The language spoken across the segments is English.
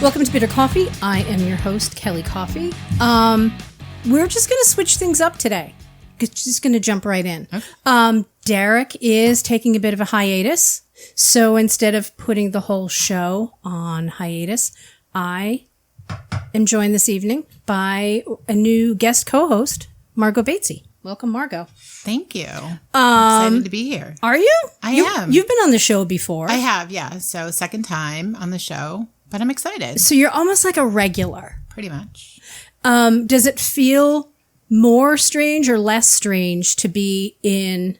Welcome to Bitter Coffee. I am your host, Kelly Coffey. We're just going to switch things up today. Just going to jump right in. Okay. Darek is taking a bit of a hiatus. So instead of putting the whole show on hiatus, I am joined this evening by a new guest co-host, Margo Batsie. Welcome, Margo. Thank you. I'm excited to be here. Are you? I am. You've been on the show before. I have, yeah. So second time on the show, but I'm excited. So you're almost like a regular. Pretty much. Does it feel more strange or less strange to be in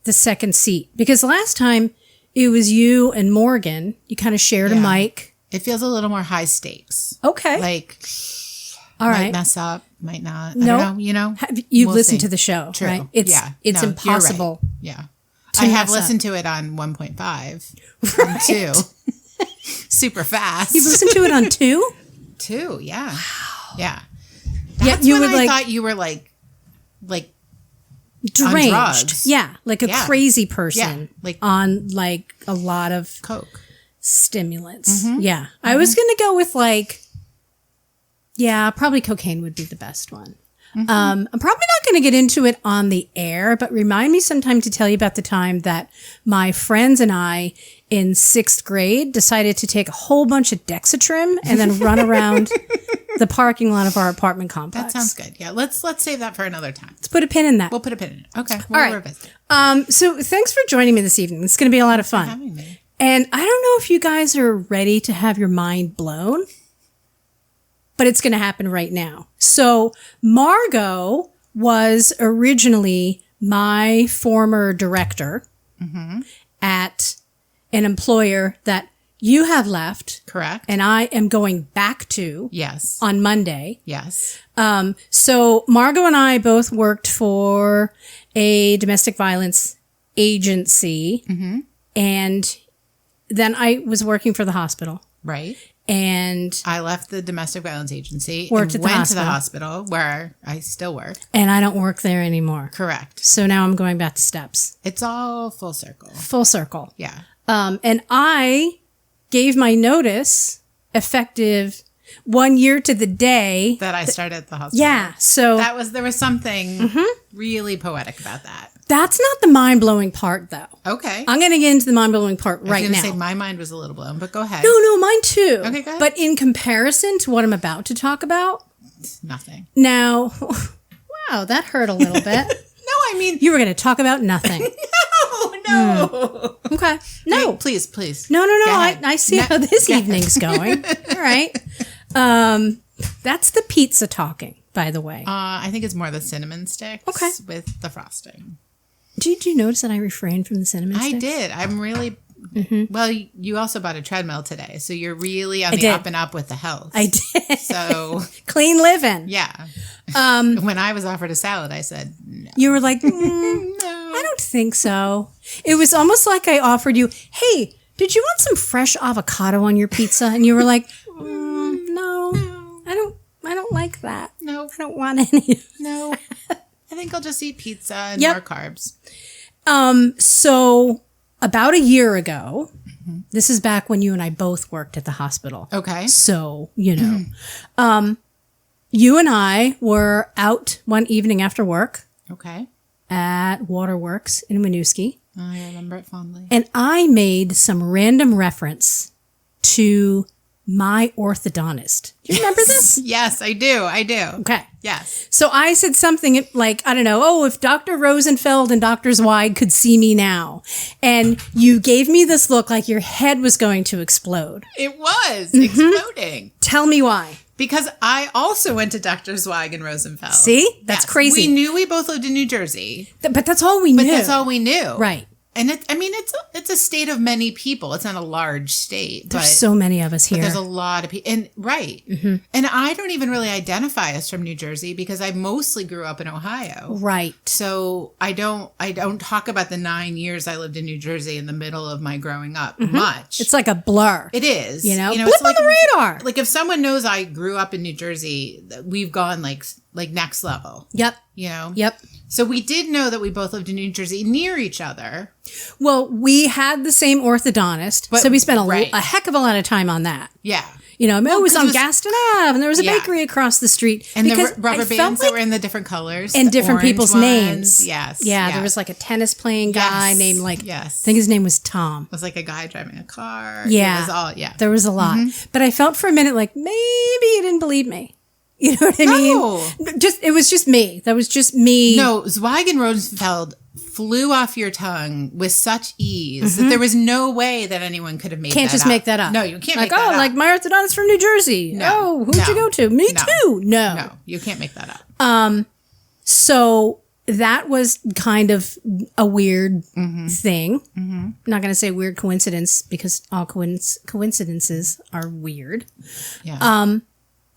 the second seat? Because last time it was you and Morgan. You kind of shared a mic. It feels a little more high stakes. Okay. Like, all right. Might mess up, might not. No. I don't know, you know? You've listened to the show, True. right? It's impossible. Right. Yeah. I have listened to it on 1.5 right. and 2. Super fast. You've listened to it on 2? 2, yeah. Wow. Yeah. Yeah, you when were I thought you were like deranged. On drugs. Yeah, like a crazy person. Yeah, like on like a lot of coke stimulants. Mm-hmm. Yeah. Mm-hmm. I was going to go with probably cocaine would be the best one. Mm-hmm. I'm probably not going to get into it on the air, but remind me sometime to tell you about the time that my friends and I in 6th grade decided to take a whole bunch of Dexatrim and then run around the parking lot of our apartment complex. That sounds good. Yeah, let's save that for another time. Let's put a pin in that. We'll put a pin in it. Okay. All right. Revisit. So thanks for joining me this evening. It's going to be a lot of fun. Thanks for having me. And I don't know if you guys are ready to have your mind blown, but it's going to happen right now. So Margo was originally my former director at an employer that you have left. Correct. And I am going back to. Yes. On Monday. Yes. So Margo and I both worked for a domestic violence agency. Mm-hmm. And then I was working for the hospital. Right. And I left the domestic violence agency and went to the hospital where I still work. And I don't work there anymore. Correct. So now I'm going back to Steps. It's all full circle. Full circle. Yeah. And I gave my notice effective 1 year to the day that I started at the hospital. Yeah. So there was something really poetic about that. That's not the mind-blowing part, though. Okay. I'm going to get into the mind-blowing part right now. I was going to say my mind was a little blown, but go ahead. No, mine too. Okay, go ahead. But in comparison to what I'm about to talk about. Nothing. Now, wow, that hurt a little bit. No, I mean. You were going to talk about nothing. No. Okay. No. Wait, please. No. I see how this evening's going. All right. That's the pizza talking, by the way. I think it's more the cinnamon sticks with the frosting. Did you notice that I refrained from the cinnamon sticks? I did. I'm really... Mm-hmm. Well, you also bought a treadmill today, so you're really on the up and up with the health. I did. So... Clean living. Yeah. When I was offered a salad, I said no. You were like, no. I don't think so. It was almost like I offered you, hey, did you want some fresh avocado on your pizza? And you were like, no, I don't like that. No. I don't want any. No. I think I'll just eat pizza and more carbs. So about a year ago, this is back when you and I both worked at the hospital. Okay. So, you know, you and I were out one evening after work. Okay. At Waterworks in Winooski. I remember it fondly. And I made some random reference to my orthodontist. Do you remember this? Yes, I do. Okay. Yes. So I said something like, I don't know, if Dr. Rosenfeld and Dr. Zweig could see me now. And you gave me this look like your head was going to explode. It was exploding. Tell me why. Because I also went to Dr. Zweig and Rosenfeld. See? That's crazy. We knew we both lived in New Jersey. But that's all we knew. But that's all we knew. Right. And it's a state of many people. It's not a large state. There's so many of us here. There's a lot of people. And right. Mm-hmm. And I don't even really identify as from New Jersey because I mostly grew up in Ohio. Right. So I don't talk about the 9 years I lived in New Jersey in the middle of my growing up much. It's like a blur. It is. You know blip it's like, on the radar. Like if someone knows I grew up in New Jersey, we've gone like next level. Yep. You know? Yep. So we did know that we both lived in New Jersey near each other. Well, we had the same orthodontist, so we spent a heck of a lot of time on that. Yeah. You know, it was 'cause on it was- Gaston Ave, and there was a Yeah. bakery across the street. And because the rubber I felt bands that like- were in the different colors. and the different orange people's ones. names. Yes. Yeah, yes. there was like a tennis playing guy Yes. named like, Yes. I think his name was Tom. It was like a guy driving a car. Yeah. It was all, yeah. There was a lot. But I felt for a minute like maybe you didn't believe me. You know what I No. mean? It was just me. That was just me. No, Zweig and Rosenfeld flew off your tongue with such ease that there was no way that anyone could have made Can't that just up. make that up. No, you can't like, make that up. like my orthodontist from New Jersey. No. Oh, who'd No. you go to? Me No. too. No. No, you can't make that up. So that was kind of a weird thing. I'm not going to say weird coincidence because all coincidences are weird. Yeah.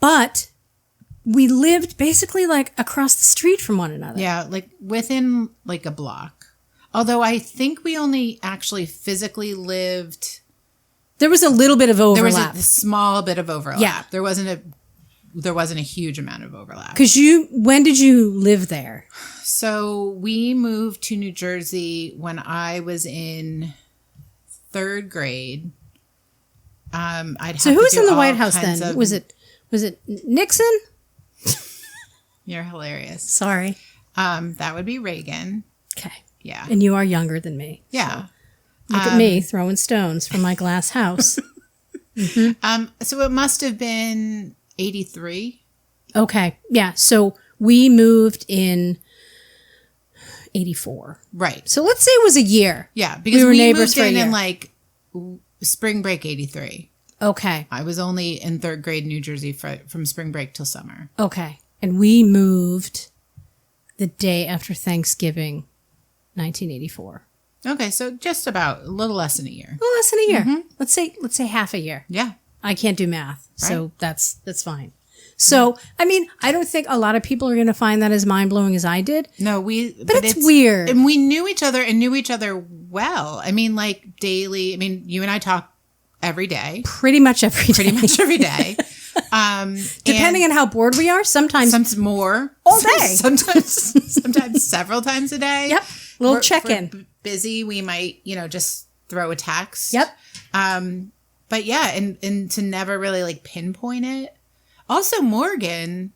But we lived basically like across the street from one another. Yeah, like within like a block. Although I think we only actually physically lived. There was a little bit of There overlap. was a small bit of overlap. Yeah. There wasn't a huge amount of overlap. Because when did you live there? So we moved to New Jersey when I was in 3rd grade. So who was in the White House then? Was it Nixon? You're hilarious. Sorry. That would be Reagan. Okay. Yeah. And you are younger than me. Yeah. Look at me throwing stones from my glass house. So it must have been 83. Okay. Yeah. So we moved in 84. Right. So let's say it was a year. Yeah, because were we neighbors moved for a in year. like spring break 83. Okay. I was only in 3rd grade New Jersey from spring break till summer. Okay. And we moved the day after Thanksgiving, 1984. Okay, so just about a little less than a year. A little less than a year. Let's say half a year. Yeah. I can't do math, so that's fine. So, I mean, I don't think a lot of people are going to find that as mind-blowing as I did. No, but it's weird. And we knew each other and knew each other well. I mean, like daily. I mean, you and I talk every day. Pretty much every day. Pretty much every day. Depending on how bored we are, sometimes more. all day. Sometimes several times a day. Yep. Little If check-in. we're busy, we might, just throw a text. Yep. But yeah, and to never really like pinpoint it. Also, Morgan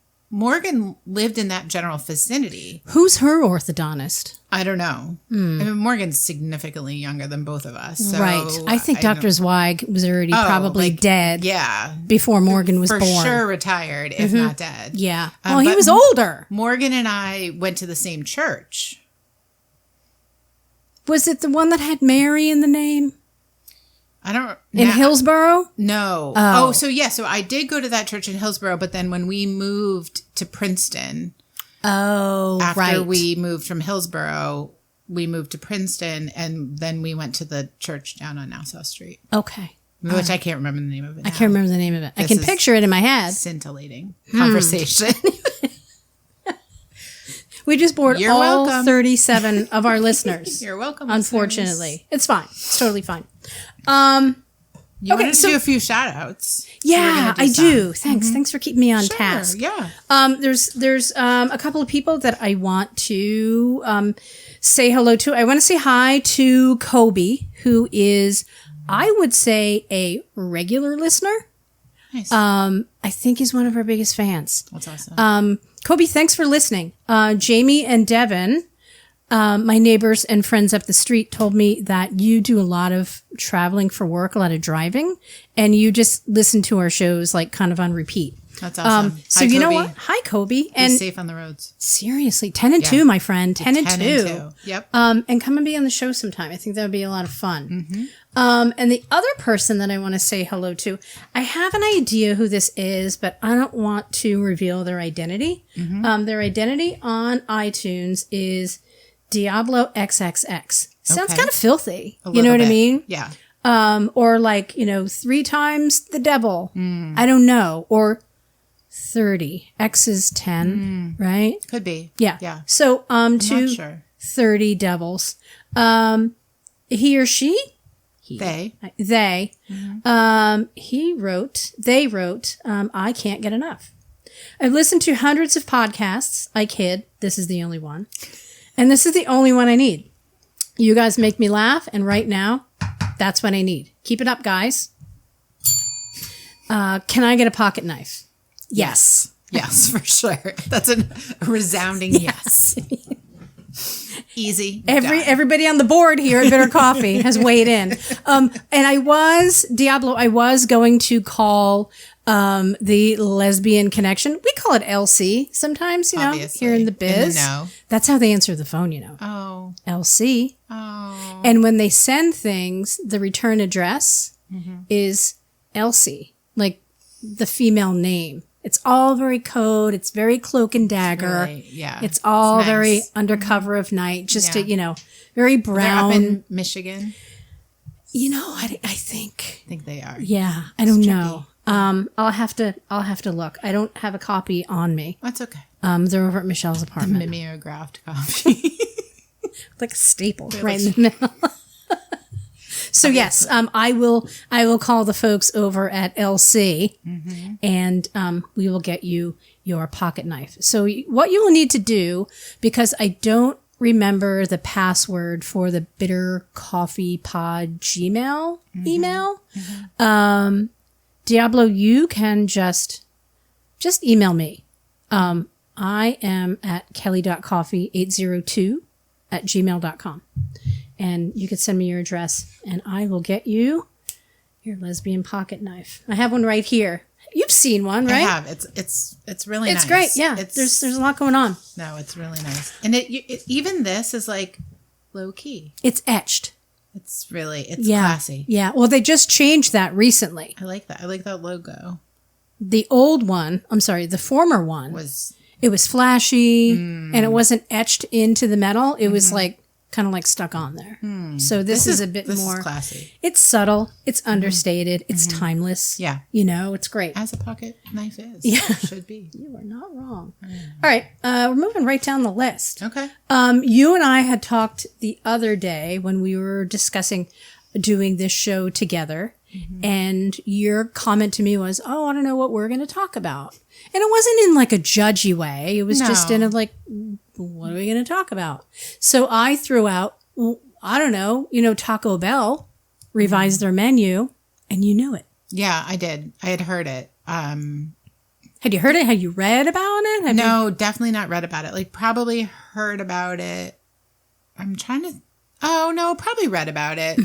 lived in that general vicinity. Who's her orthodontist? I don't know. I mean, Morgan's significantly younger than both of us. So Right. I think Dr. Zweig was already probably dead Yeah. before Morgan was For born. sure retired, if not dead. Yeah. Well, he but was older. Morgan and I went to the same church. Was it the one that had Mary in the name? I don't In Hillsborough? No. Oh. So yeah, so I did go to that church in Hillsborough, but then when we moved to Princeton, Oh, after right. we moved from Hillsborough, we moved to Princeton, and then we went to the church down on Nassau Street, Okay. which I can't remember the name of it. I can't remember the name of it. I can is- picture it in my head. Scintillating conversation. We just bored You're all welcome. 37 of our listeners. You're welcome. Unfortunately. It's fine. It's totally fine. You Okay, wanted to so- do a few shout outs. Yeah, I do. Thanks. Thanks for keeping me on task. Yeah. There's a couple of people that I want to say hello to. I want to say hi to Kobe, who is, I would say, a regular listener. Nice. I think he's one of our biggest fans. That's awesome. Kobe, thanks for listening. Jamie and Devin, my neighbors and friends up the street, told me that you do a lot of traveling for work, a lot of driving, and you just listen to our shows like kind of on repeat. That's awesome. So Hi, you know Kobe. what? Hi, Kobe. Be And safe on the roads. seriously, 10 and 2, my friend. 10 and 2. Yep. And come and be on the show sometime. I think that would be a lot of fun. And the other person that I want to say hello to, I have an idea who this is, but I don't want to reveal their identity. Their identity on iTunes is Diablo XXX. Sounds Okay. kind of filthy. A You know little what I bit. mean? Yeah. Or like, 3 times the devil. I don't know. Or 30. X is 10, right? Could be. Yeah. Yeah. So, Not to sure. 30 devils. He or she? They. They. They wrote, I can't get enough. I've listened to hundreds of podcasts. I kid. This is the only one. And this is the only one I need. You guys make me laugh. And right now, that's what I need. Keep it up, guys. Can I get a pocket knife? Yes. Yes, for sure. That's a resounding yes. Easy. Done. Everybody on the board here at Bitter Coffee has weighed in. And I was going to call the lesbian connection. We call it LC sometimes, Obviously. here in the biz. In the know. That's how they answer the phone, Oh. LC. Oh. And when they send things, the return address is Elsie, like the female name. It's all very code. It's very cloak and dagger. Really, yeah. It's all nice. very undercover of night, just to, very brown. They're up in Michigan. I I think. think they are. Yeah, I don't know. I'll have to look. I don't have a copy on me. That's okay. They're over at Michelle's apartment. Mimeographed copy. Like a staple right in the middle. So yes, I will call the folks over at LC and we will get you your pocket knife. So what you will need to do, because I don't remember the password for the Bitter Coffee Pod Gmail email, Diablo, you can just email me. I am at kelly.coffee802@gmail.com. And you could send me your address and I will get you your lesbian pocket knife. I have one right here. You've seen one, right? I have. It's really nice. It's great. Yeah. There's a lot going on. No, it's really nice. And it even this is like low key. It's etched. It's classy. Yeah. Well, they just changed that recently. I like that. I like that logo. The old one, the former one it was flashy and it wasn't etched into the metal. It was like kind of like stuck on there. So this is a bit more is classy. It's subtle. It's understated. It's timeless. Yeah. It's great. As a pocket knife is. Yeah. It should be. You are not wrong. All right. We're moving right down the list. Okay. You and I had talked the other day when we were discussing doing this show together. And your comment to me was, I don't know what we're going to talk about. And it wasn't in like a judgy way. It was just in a like, what are we going to talk about? So I threw out, I don't know, Taco Bell revised their menu and you knew it. Yeah, I did. I had heard it. Had you heard it? Had you read about it? Definitely not read about it. Like probably heard about it. Probably read about it.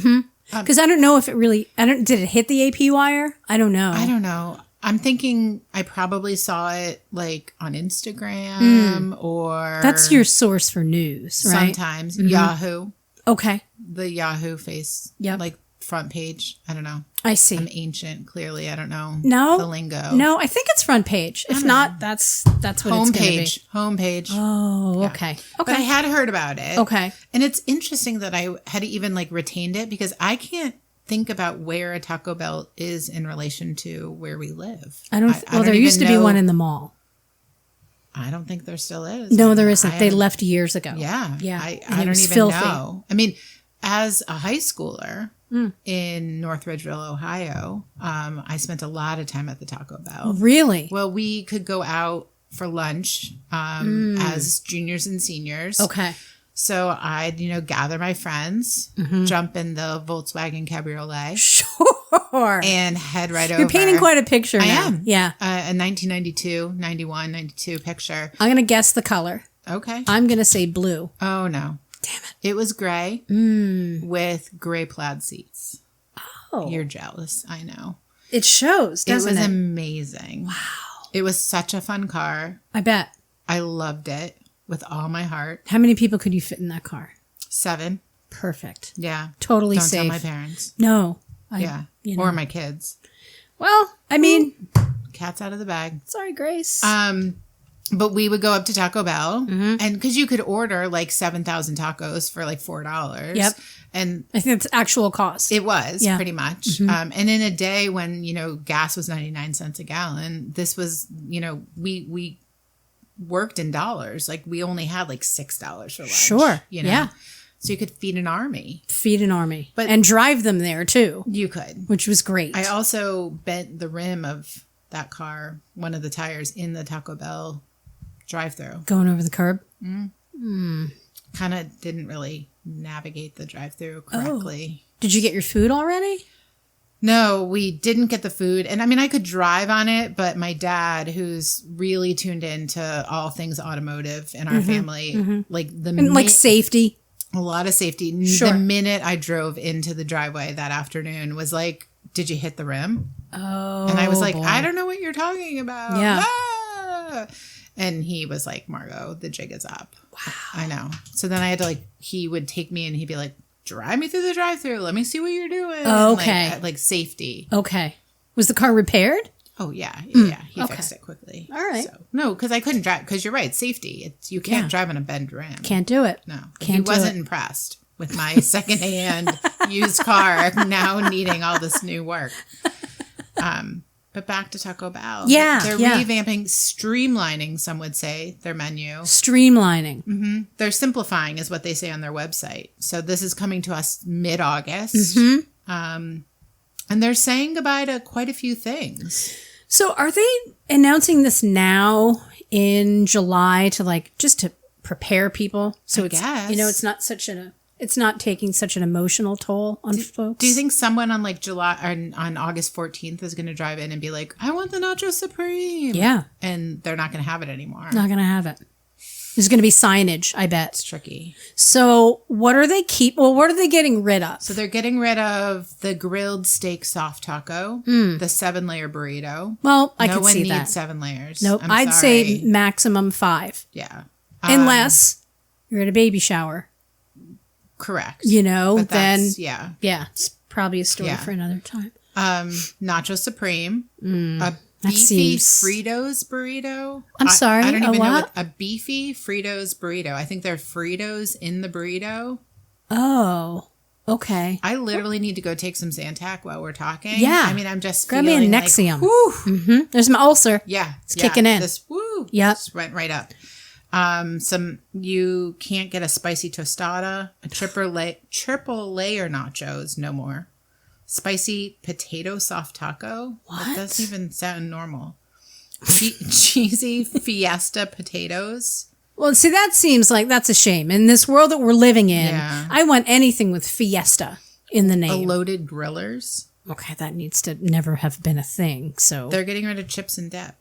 Because I don't know if it really, did it hit the AP wire? I don't know. I don't know. I'm thinking I probably saw it like on Instagram or. That's your source for news, right? Sometimes. Yahoo. Okay. The Yahoo face. Yep. Like front page. I don't know. I see. I'm ancient, clearly. I don't know. No. The lingo. No, I think it's front page. If not, that's what it's going to be. Homepage. Oh, okay. Okay. But I had heard about it. Okay. And it's interesting that I had even like retained it because I can't think about where a Taco Bell is in relation to where we live. There used to be one in the mall. I don't think there still is. No, there isn't. They left years ago. Yeah. Yeah. I don't even filthy. know. I mean, as a high schooler in North Ridgeville, Ohio, I spent a lot of time at the Taco Bell. Really? Well, we could go out for lunch as juniors and seniors. Okay. So I'd, gather my friends, jump in the Volkswagen Cabriolet. Sure. And head right over. You're painting quite a picture now. I am. Yeah. A 1992, 91, 92 picture. I'm going to guess the color. Okay. I'm going to say blue. Oh, no. Damn it. It was gray with gray plaid seats. Oh. You're jealous. I know. It shows, doesn't it? It was amazing. Wow. It was such a fun car. I bet. I loved it with all my heart. How many people could you fit in that car? 7. Perfect. Yeah. Totally Don't safe. tell my parents. No. Or my kids. Well, I mean. Cat's out of the bag. Sorry, Grace. But we would go up to Taco Bell and because you could order like 7,000 tacos for like $4. Yep. And I think it's actual cost. It was pretty much. And in a day when, gas was 99 cents a gallon, this was, we worked in dollars. Like we only had like $6 for lunch. Sure. Yeah. So you could feed an army. And drive them there too. You could. Which was great. I also bent the rim of that car, one of the tires in the Taco Bell drive-through. Going over the curb? Kind of didn't really navigate the drive-through correctly. Oh. Did you get your food already? No, we didn't get the food. And I mean, I could drive on it, but my dad, who's really tuned into all things automotive in our family, like like safety. A lot of safety. Sure. The minute I drove into the driveway that afternoon was like, did you hit the rim? Oh, and I was like, boy. I don't know what you're talking about. Yeah. Ah! And he was like, Margo, the jig is up. Wow. I know. So then I had to he would take me and he'd be like, drive me through the drive-thru. Let me see what you're doing. Okay. Like safety. Okay. Was the car repaired? Oh, yeah. Yeah. He fixed it quickly. All right. So, no, because I couldn't drive. Because you're right. Safety. You can't drive on a bend ram. Can't do it. No. Can't he wasn't impressed with my secondhand used car now needing all this new work. But back to Taco Bell. Yeah. They're revamping, streamlining, some would say, their menu. Streamlining. Mm-hmm. They're simplifying is what they say on their website. So this is coming to us mid-August. And they're saying goodbye to quite a few things. So are they announcing this now in July to just to prepare people? So it's, it's not it's not taking such an emotional toll on folks. Do you think someone on July or on August 14th is going to drive in and be like, I want the Nacho Supreme? Yeah. And they're not going to have it anymore. Not going to have it. There's going to be signage, I bet. It's tricky. So what are they what are they getting rid of? So they're getting rid of the grilled steak soft taco, the 7-layer burrito. Well, I could see that. No one needs 7 layers. Nope. I'd say maximum 5. Yeah. Unless you're at a baby shower. Correct. Then yeah, it's probably a story for another time. Nacho Supreme, a beefy Fritos burrito. I'm sorry, I don't even know what? A beefy Fritos burrito. I think there are Fritos in the burrito. Oh, okay. I literally need to go take some Zantac while we're talking. Yeah, I mean, I'm just grab me a Nexium. There's my ulcer. Yeah, it's kicking in. Just went right up. You can't get a spicy tostada, a triple layer nachos, no more. Spicy potato soft taco. What? That doesn't even sound normal. Cheesy fiesta potatoes. Well, see, that seems like that's a shame. In this world that we're living in, I want anything with fiesta in the name. Loaded grillers. Okay, that needs to never have been a thing. So they're getting rid of chips and dip.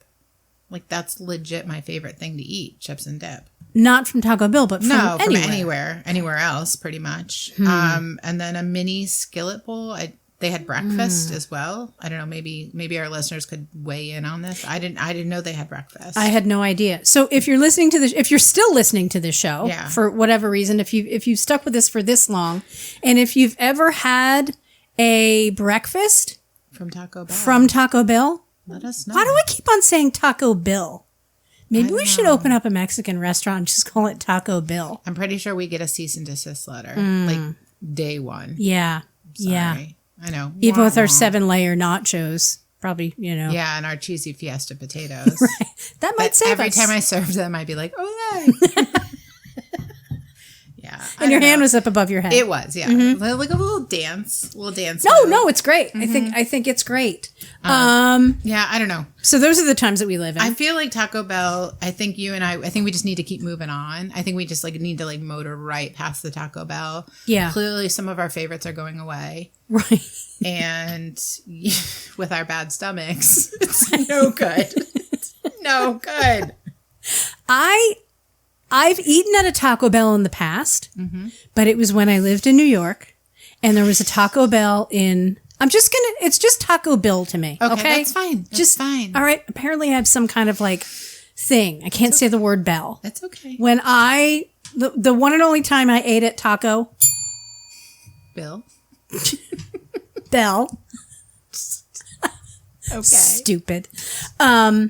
That's legit my favorite thing to eat, chips and dip. Not from Taco Bell, but from anywhere else, pretty much. And then a mini skillet bowl. They had breakfast as well. I don't know. Maybe our listeners could weigh in on this. I didn't know they had breakfast. I had no idea. So if you're listening to this, if you're still listening to this show for whatever reason, if you've stuck with this for this long, and if you've ever had a breakfast from Taco Bell. Let us know. Why do I keep on saying Taco Bill? Maybe we should open up a Mexican restaurant and just call it Taco Bill. I'm pretty sure we get a cease and desist letter, day one. Yeah. Sorry. Yeah. I know. Even with our 7-layer nachos, probably, Yeah, and our cheesy fiesta potatoes. Right. That might save every us. time I serve them, I'd be like, oh, yeah. And your hand was up above your head. It was, yeah. Like a little dance. No, it's great. I think it's great. Yeah, I don't know. So those are the times that we live in. I feel like Taco Bell, I think we just need to keep moving on. I think we just need to motor right past the Taco Bell. Yeah. Clearly some of our favorites are going away. Right. And with our bad stomachs, it's no good. It's no good. I've eaten at a Taco Bell in the past, but it was when I lived in New York, and there was a Taco Bell in. It's just Taco Bill to me. Okay, that's fine. That's fine. All right. Apparently, I have some kind of thing. I can't say the word bell. That's okay. When the one and only time I ate at Taco Bell. Okay. Stupid. I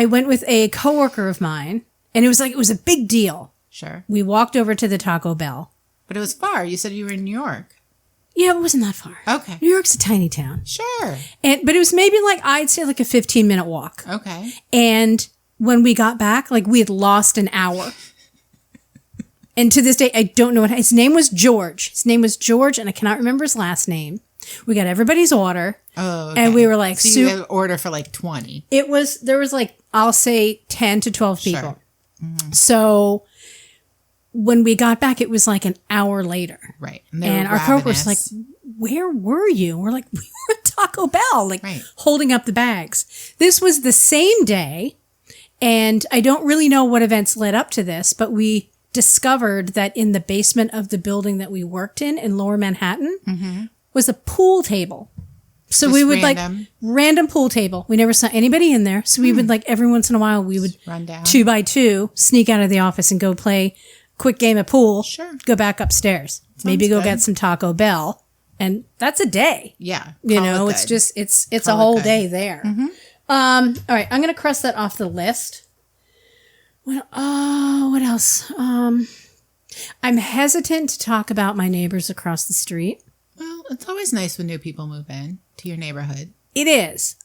went with a coworker of mine. And it was a big deal. Sure. We walked over to the Taco Bell. But it was far. You said you were in New York. Yeah, it wasn't that far. Okay. New York's a tiny town. Sure. But it was maybe I'd say a 15-minute walk. Okay. And when we got back, we had lost an hour. And to this day, I don't know his name was George. And I cannot remember his last name. We got everybody's order. Oh, okay. And we were so you had an order for 20. There was I'll say 10 to 12 people. Sure. Mm-hmm. So when we got back, it was an hour later. Right. And our coworker was like, where were you? We're like, we were at Taco Bell, like Right. holding up the bags. This was the same day. And I don't really know what events led up to this, but we discovered that in the basement of the building that we worked in Lower Manhattan, was a pool table. So Just we would random. random pool table. We never saw anybody in there. So we would every once in a while, we would Run down. 2 by 2 sneak out of the office and go play quick game of pool. Sure. Go back upstairs. Maybe go good. get some Taco Bell. And that's a day. Yeah. You call know, it it's good. just, it's a Call it whole good. day there. All right. I'm going to cross that off the list. What else? I'm hesitant to talk about my neighbors across the street. Well, it's always nice when new people move in to your neighborhood. It is.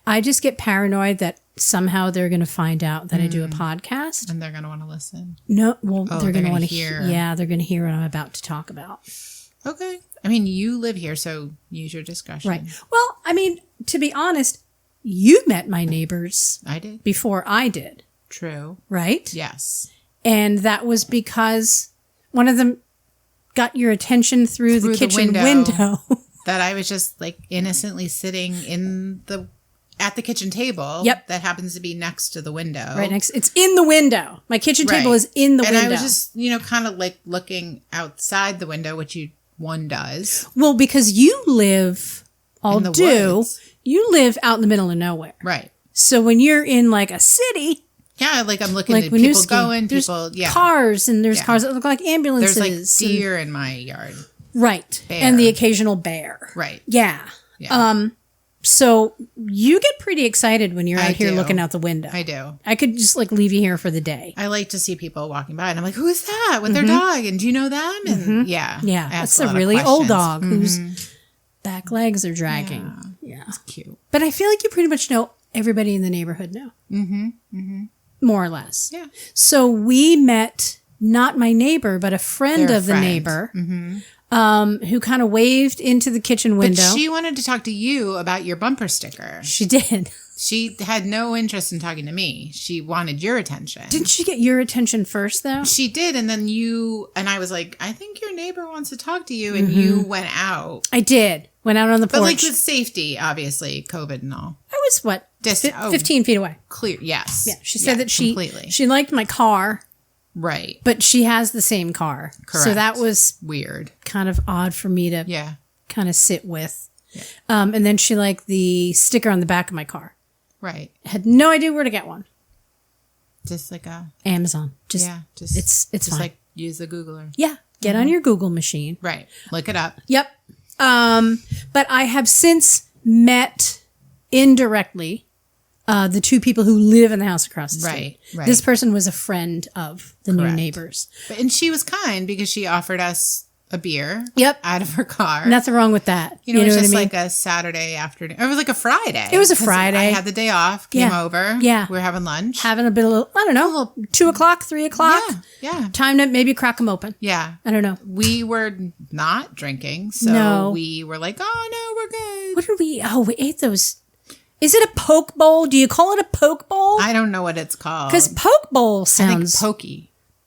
I just get paranoid that somehow they're going to find out that I do a podcast. And they're going to want to listen. No, well, they're going to want to hear. hear. Yeah, they're going to hear what I'm about to talk about. Okay. I mean, you live here, so use your discretion. Right. Well, I mean, to be honest, you met my neighbors I did. before I did, True. right? Yes. And that was because one of them got your attention through the the kitchen window. window. That I was just like innocently sitting at the kitchen table. Yep. That happens to be next to the window. Right next. It's in the window. My kitchen table Right. is in the and window. I was just, kind of like looking outside the window, which one does. Well, because you live, In the woods. you live out in the middle of nowhere. Right. So when you're in like a city, Yeah, like I'm looking at like people Winooski, going, there's people, yeah. cars and there's Yeah. cars that look like ambulances. There's like and- deer in my yard. right. Bear. And the occasional bear. Right. Yeah. Yeah. So you get pretty excited when you're out here do. looking out the window. I do. I could just like leave you here for the day. I like to see people walking by and I'm like, who is that with their dog? And do you know them? And yeah. Yeah. ask That's a a lot of really old questions. dog whose back legs are dragging. Yeah. Cute. But I feel like you pretty much know everybody in the neighborhood now. More or less. Yeah. So we met not my neighbor, but a friend Their of the friend. neighbor who kind of waved into the kitchen window. But she wanted to talk to you about your bumper sticker. She did. She had no interest in talking to me. She wanted your attention. Didn't she get your attention first, though? She did. And then I was like, I think your neighbor wants to talk to you. And you went out. I did. Went out on the But porch. like with safety, obviously, COVID and all. I was, what, Distant. 15 feet away. Clear. Yes. Yeah. She said that completely. she liked my car, Right. but she has the same car. So Correct. that was Weird. kind of odd for me to Yeah. kind of sit with. And then she liked the sticker on the back of my car. Right. I had no idea where to get one. Just like Amazon. Just it's just fine. like use the Googler. Yeah. Get on your Google machine. Right. Look it up. Yep. But I have since met indirectly the two people who live in the house across the street. Right. This person was a friend of the new Correct. neighbors. And she was kind because she offered us a beer. Yep. Out of her car. Nothing wrong with that. You know, it's what just I mean? like a Saturday afternoon. Or it was like a Friday. It was a 'Cause Friday. I had the day off, came Yeah. over. Yeah. We were having lunch. Having a bit of, I don't know, 2 o'clock, 3 o'clock. Yeah. Time to maybe crack them open. Yeah. I don't know. We were not drinking. So No. we were like, oh, no, we're good. What did we? Oh, we ate those. Is it a poke bowl? Do you call it a poke bowl? I don't know what it's called. Because poke bowl I think sounds. pokey.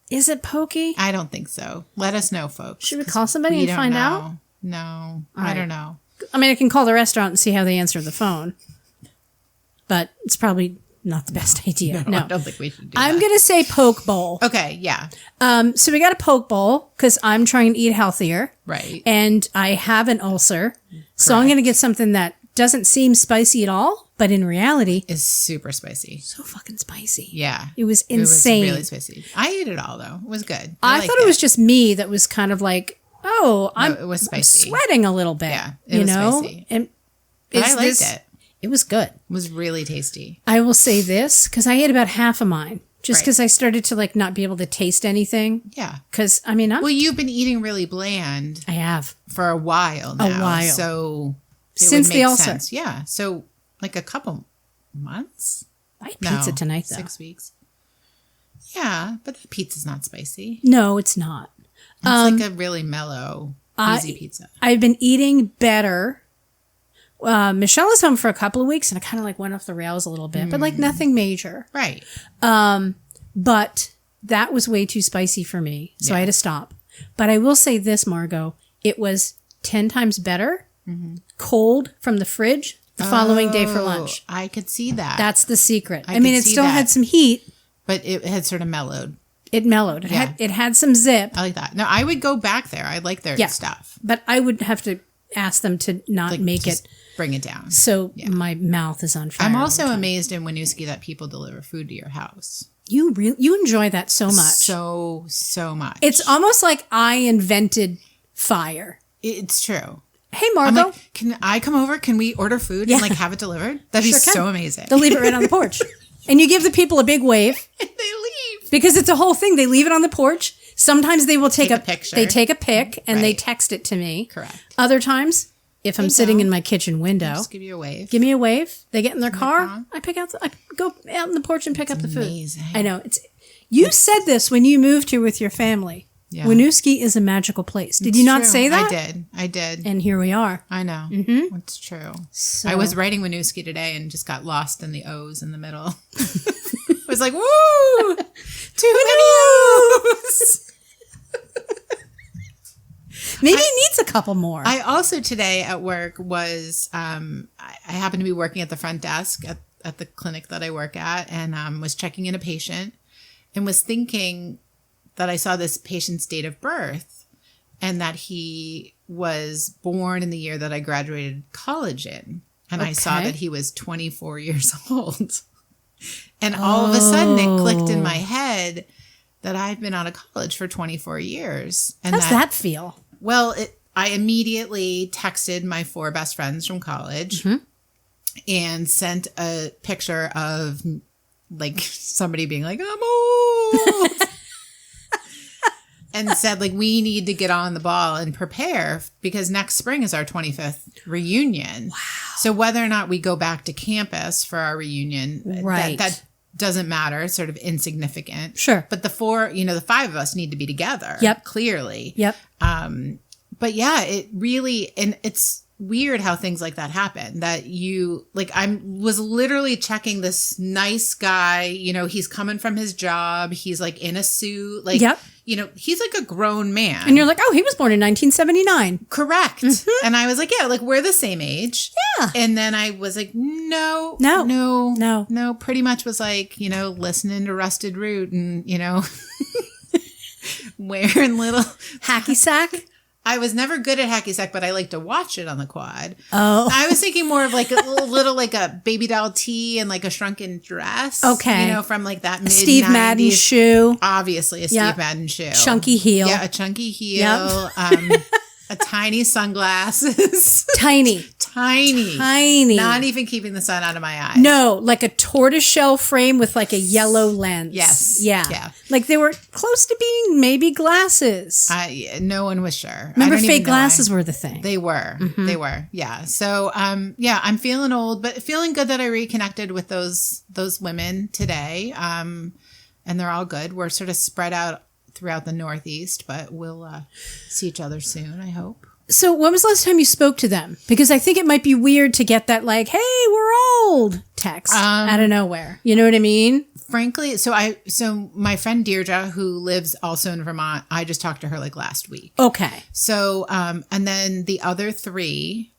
Is it pokey? I don't think so. Let us know, folks. Should we 'cause call somebody we and don't find know. out? No, I right. don't know. I mean, I can call the restaurant and see how they answer the phone. But it's probably not the best idea. No. I don't think we should do I'm that. going to say poke bowl. Okay, yeah, So we got a poke bowl because I'm trying to eat healthier. right. And I have an ulcer. So I'm going to get something that doesn't seem spicy at all. But in reality, It's super spicy. so fucking spicy. Yeah. It was insane. It was really spicy. I ate it all, though. It was good. I liked thought it was just me that was kind of like, oh, it was I'm spicy. sweating a little bit. Yeah, it you was know? spicy. And But is I liked this- it. It was good. It was really tasty. I will say this because I ate about half of mine just Right. because I started to like not be able to taste anything. Yeah. Because I mean, Well, you've been eating really bland I have for a while now. while. So it Since would the make ulcer. sense. Yeah. So like a couple months? I had No, pizza tonight though. 6 weeks. Yeah, but the pizza's not spicy. No, it's not. It's like a really mellow, easy pizza. I've been eating better. Michelle is home for a couple of weeks and I kind of like went off the rails a little bit, but like nothing major. Right. But that was way too spicy for me. So I had to stop. But I will say this, Margo, it was 10 times better cold from the fridge the following day for lunch. I could see that. That's the secret. I mean, it still had some heat, but it had sort of mellowed. It mellowed. Yeah. It had some zip. I like that. No, I would go back there. I like their stuff. But I would have to ask them to not make it. Bring it down. So my mouth is on fire. I'm also amazed in Winooski that people deliver food to your house. You enjoy that so much. So much. It's almost like I invented fire. It's true. Hey, Margo. I'm like, can I come over? Can we order food and like have it delivered? That'd be so amazing. They'll leave it right on the porch. And you give the people a big wave. And they leave. Because it's a whole thing. They leave it on the porch. Sometimes they will take a picture. They take a pic and they text it to me. Correct. Other times, if I'm sitting in my kitchen window. Just give you a wave. Give me a wave. They get in their car. I go out in the porch and pick up the food. Amazing. I know. You said this when you moved here with your family. Yeah. Winooski is a magical place. Did you not say that? I did. And here we are. I know. Mm-hmm. It's true. So. I was writing Winooski today and just got lost in the O's in the middle. I was like, woo! Too many O's! Maybe it needs a couple more. I also today at work was, I happened to be working at the front desk at the clinic that I work at and was checking in a patient and was thinking that I saw this patient's date of birth and that he was born in the year that I graduated college in. And I saw that he was 24 years old. And all of a sudden it clicked in my head that I've been out of college for 24 years. And how's that feel? Well, I immediately texted my 4 best friends from college and sent a picture of like somebody being like, I'm old. And said, like, we need to get on the ball and prepare because next spring is our 25th reunion. Wow. So whether or not we go back to campus for our reunion, that doesn't matter. It's sort of insignificant. Sure. But the 5 of us need to be together. Yep. Clearly. Yep. But yeah, it really, and it's weird how things like that happen, that you, like, was literally checking this nice guy, he's coming from his job. He's like in a suit, like, he's like a grown man. And you're like, oh, he was born in 1979. Correct. And I was like, yeah, like we're the same age. Yeah. And then I was like, no, pretty much was like, listening to Rusted Root and, wearing little hacky sack. I was never good at hacky sack, but I like to watch it on the quad. Oh. I was thinking more of like a little like a baby doll tee and like a shrunken dress. Okay. From like that mid-90s. Steve Madden shoe. Obviously a Steve Madden shoe. Chunky heel. Yeah, a chunky heel. Yep. A tiny sunglasses. Tiny. Not even keeping the sun out of my eyes. No, like a tortoiseshell frame with like a yellow lens. Yes. Yeah. Like they were close to being maybe glasses. No one was sure. Remember fake glasses were the thing. They were. Mm-hmm. They were. Yeah. So, I'm feeling old, but feeling good that I reconnected with those women today. And they're all good. We're sort of spread out throughout the Northeast, but we'll see each other soon, I hope. So when was the last time you spoke to them? Because I think it might be weird to get that like, hey, we're old text out of nowhere. You know what I mean? Frankly, so my friend Deirdre, who lives also in Vermont, I just talked to her like last week. Okay. So, and then the other 3,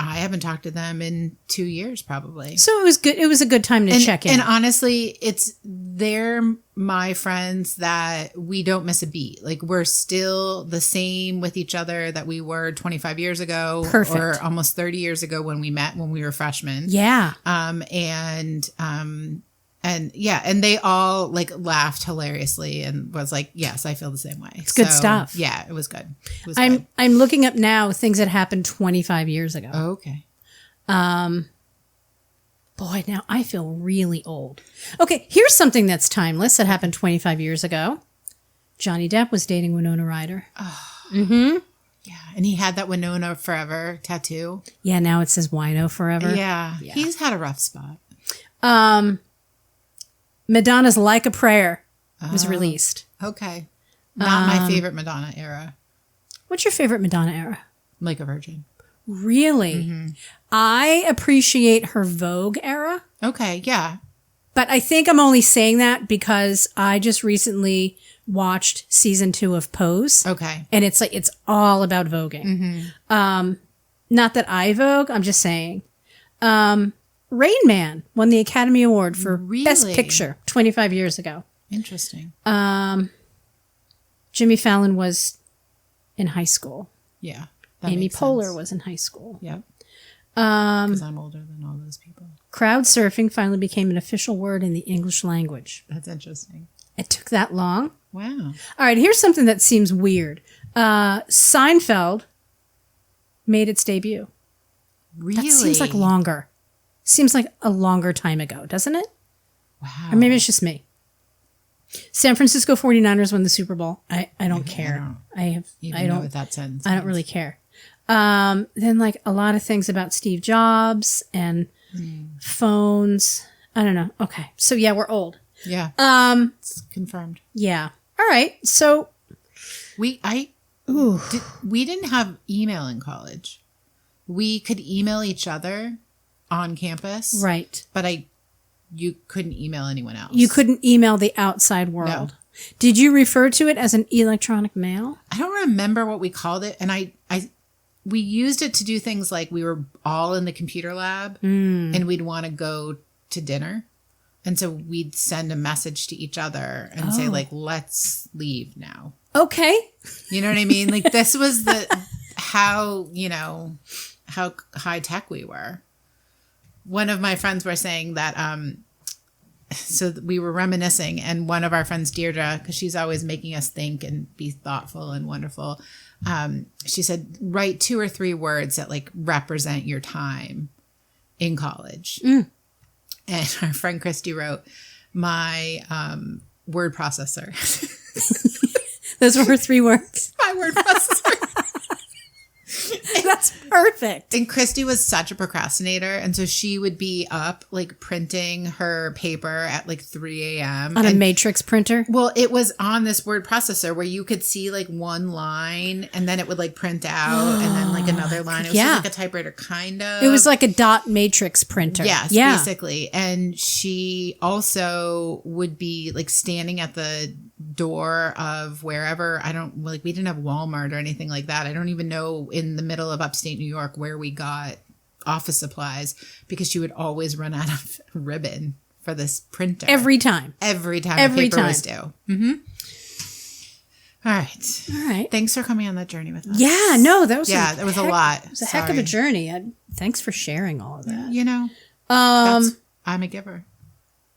I haven't talked to them in 2 years, probably. So it was good. It was a good time to check in. And honestly, they're my friends that we don't miss a beat. Like we're still the same with each other that we were 25 years ago. Perfect. Or almost 30 years ago when we met when we were freshmen. Yeah. And they all like laughed hilariously and was like, yes, I feel the same way. It's good stuff. Yeah, it was good. I'm looking up now things that happened 25 years ago. Oh, okay. Boy, now I feel really old. Okay, here's something that's timeless that happened 25 years ago. Johnny Depp was dating Winona Ryder. Oh. Mm-hmm. Yeah, and he had that Winona Forever tattoo. Yeah, now it says Wino Forever. Yeah, he's had a rough spot. Madonna's Like a Prayer was released. Okay. Not my favorite Madonna era. What's your favorite Madonna era? Like a Virgin. Really? Mm-hmm. I appreciate her Vogue era. Okay, yeah. But I think I'm only saying that because I just recently watched season 2 of Pose. Okay. And it's like, it's all about voguing. Not that I vogue, I'm just saying. Rain Man won the Academy Award for Best Picture 25 years ago. Interesting. Jimmy Fallon was in high school. Yeah. Amy Poehler was in high school. Yep. Because I'm older than all those people. Crowd surfing finally became an official word in the English language. That's interesting. It took that long? Wow. All right, here's something that seems weird. Seinfeld made its debut. Really? That seems like longer. Seems like a longer time ago, doesn't it? Wow. Or maybe it's just me. San Francisco 49ers won the Super Bowl. I don't care. I don't know what that sentence I don't means. really care. Then like a lot of things about Steve Jobs and phones. I don't know. Okay. So yeah, we're old. Yeah. It's confirmed. Yeah. All right. So we didn't have email in college. We could email each other on campus. Right. But you couldn't email anyone else. You couldn't email the outside world. No. Did you refer to it as an electronic mail? I don't remember what we called it. And we used it to do things like we were all in the computer lab and we'd want to go to dinner. And so we'd send a message to each other and say like, let's leave now. Okay. You know what I mean? Like this was how high tech we were. One of my friends were saying that, so we were reminiscing, and one of our friends, Deirdre, because she's always making us think and be thoughtful and wonderful, she said, write 2 or 3 words that like represent your time in college. And our friend Christy wrote, my word processor. Those were 3 words. My word processor. That's perfect. And Christy was such a procrastinator. And so she would be up like printing her paper at like 3 a.m. On a matrix printer? Well, it was on this word processor where you could see like one line and then it would like print out and then like another line. It was just like a typewriter kind of. It was like a dot matrix printer. Yes, basically. And she also would be like standing at the door of wherever, we didn't have Walmart or anything like that. I don't even know in the middle of upstate New York where we got office supplies because she would always run out of ribbon for this printer. Every time paper was due. Mm-hmm. All right. Thanks for coming on that journey with us. Yeah, no, that was a lot. It was a heck of a journey. Thanks for sharing all of that. You know, I'm a giver.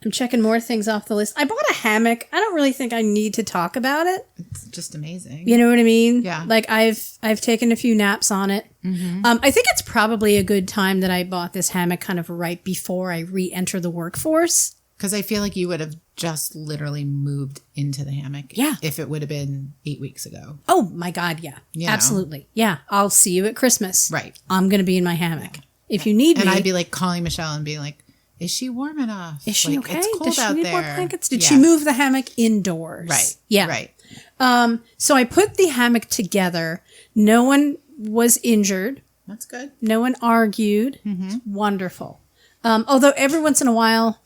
I'm checking more things off the list. I bought a hammock. I don't really think I need to talk about it. It's just amazing. You know what I mean? Yeah. Like I've taken a few naps on it. Mm-hmm. I think it's probably a good time that I bought this hammock kind of right before I re-enter the workforce. Because I feel like you would have just literally moved into the hammock. Yeah. If it would have been 8 weeks ago. Oh my God. Yeah. Absolutely. Yeah. I'll see you at Christmas. Right. I'm going to be in my hammock. If you need me. And I'd be like calling Michelle and being like, is she warm enough? Is she okay? It's cold Does she out need there. more blankets? Did she move the hammock indoors? Right. Yeah. Right. So I put the hammock together. No one was injured. That's good. No one argued. Mm-hmm. It's wonderful. Although every once in a while,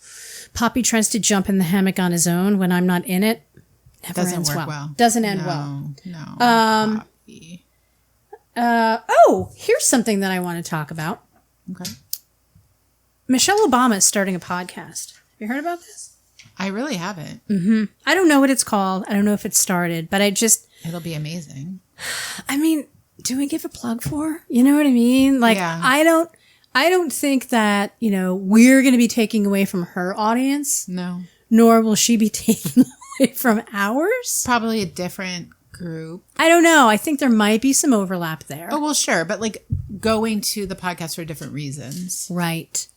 Poppy tries to jump in the hammock on his own when I'm not in it. Never ends well. Doesn't end well. No. Poppy. Here's something that I want to talk about. Okay. Michelle Obama is starting a podcast. Have you heard about this? I really haven't. Mm-hmm. I don't know what it's called. I don't know if it started, but it'll be amazing. I mean, do we give a plug for her? You know what I mean? Like, yeah. I don't think that, we're going to be taking away from her audience. No. Nor will she be taking away from ours. Probably a different group. I don't know. I think there might be some overlap there. Oh, well, sure. But like going to the podcast for different reasons. Right.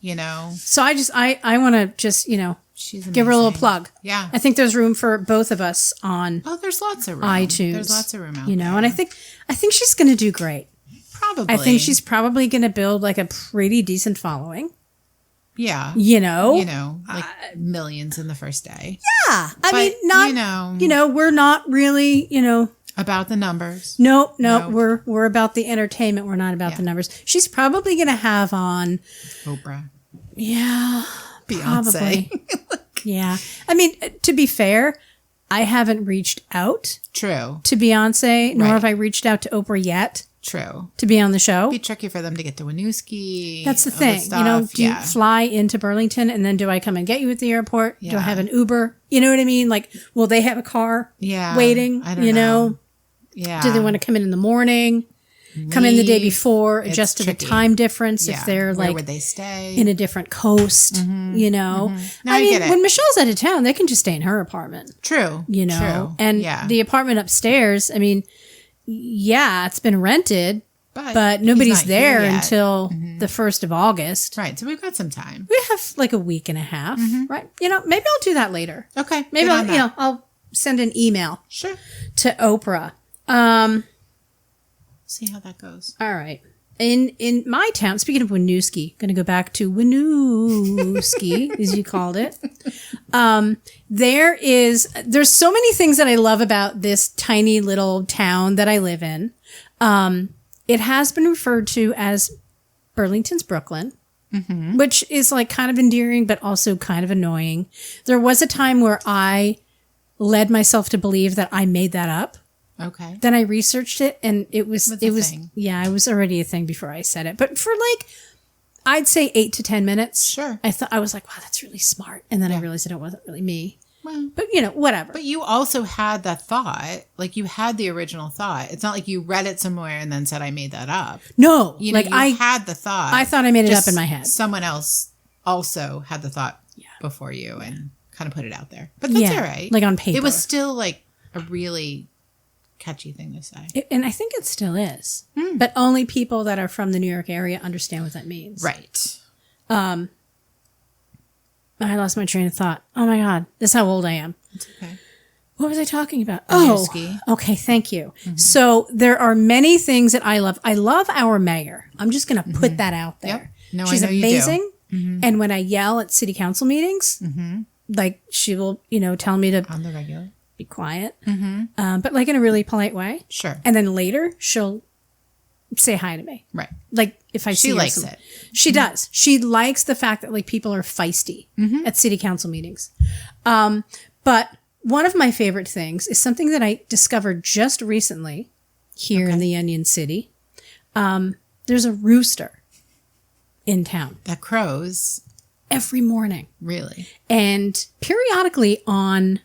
So I want to just, she's give her a little plug. Yeah. I think there's room for both of us on there's lots of room. iTunes. There's lots of room out there. And I think she's going to do great. Probably. I think she's probably going to build like a pretty decent following. Yeah. Like millions in the first day. Yeah. We're not really, about the numbers. No, we're about the entertainment. We're not about the numbers. She's probably going to have on Oprah. Yeah. Beyonce. Yeah. I mean, to be fair, I haven't reached out True. to Beyonce, nor Right. have I reached out to Oprah yet True. to be on the show. It'd be tricky for them to get to Winooski. That's the all thing. this You know, stuff. do you fly into Burlington and then do I come and get you at the airport? Do I Yeah. have an Uber? You know what I mean? Like, will they have a car waiting? I don't you know? Yeah. Do they want to come in the morning? Come in the day before, It's adjust to tricky. the time difference Yeah. if they're Where like would they stay? in a different coast, you know? No, I get it. when Michelle's out of town, they can just stay in her apartment, True. you know? True. And yeah. the apartment upstairs, I mean, yeah, it's been rented, but he's nobody's not there here yet. until the 1st of August. Right. So we've got some time. We have like a week and a half, right? You know, maybe I'll do that later. Okay. Maybe good I'll, on that. you know, I'll send an email Sure. to Oprah. See how that goes. All right. In my town, speaking of Winooski, going to go back to Winooski, as you called it. There's so many things that I love about this tiny little town that I live in. It has been referred to as Burlington's Brooklyn, which is like kind of endearing, but also kind of annoying. There was a time where I led myself to believe that I made that up. Okay. Then I researched it and it was thing. yeah, it was already a thing before I said it. But for like I'd say 8 to 10 minutes. Sure. I was like, wow, that's really smart. And then I realized that it wasn't really me. Well, But you know, whatever. but you also had that thought. Like you had the original thought. It's not like you read it somewhere and then said, I made that up. No, You know, like you had the thought. I thought I made it Just up in my head. Someone else also had the thought before you and kind of put it out there. But that's all right. like on paper. It was still like a really catchy thing to say. And I think it still is. But only people that are from the New York area understand what that means. Right. I lost my train of thought. Oh my God. This is how old I am. It's okay. What was I talking about? Winooski. Okay. Thank you. So there are many things that I love. I love our mayor. I'm just going to put that out there. Yep. No, She's I know you do. amazing. And when I yell at city council meetings, like she will, you know, tell me to On the regular. be quiet, but like in a really polite way. Sure. And then later she'll say hi to me. Right. Like if I see She her likes somewhere. it. She does. She likes the fact that like people are feisty at city council meetings. But one of my favorite things is something that I discovered just recently here in the Onion City. There's a rooster in town That crows. every morning. Really. And periodically on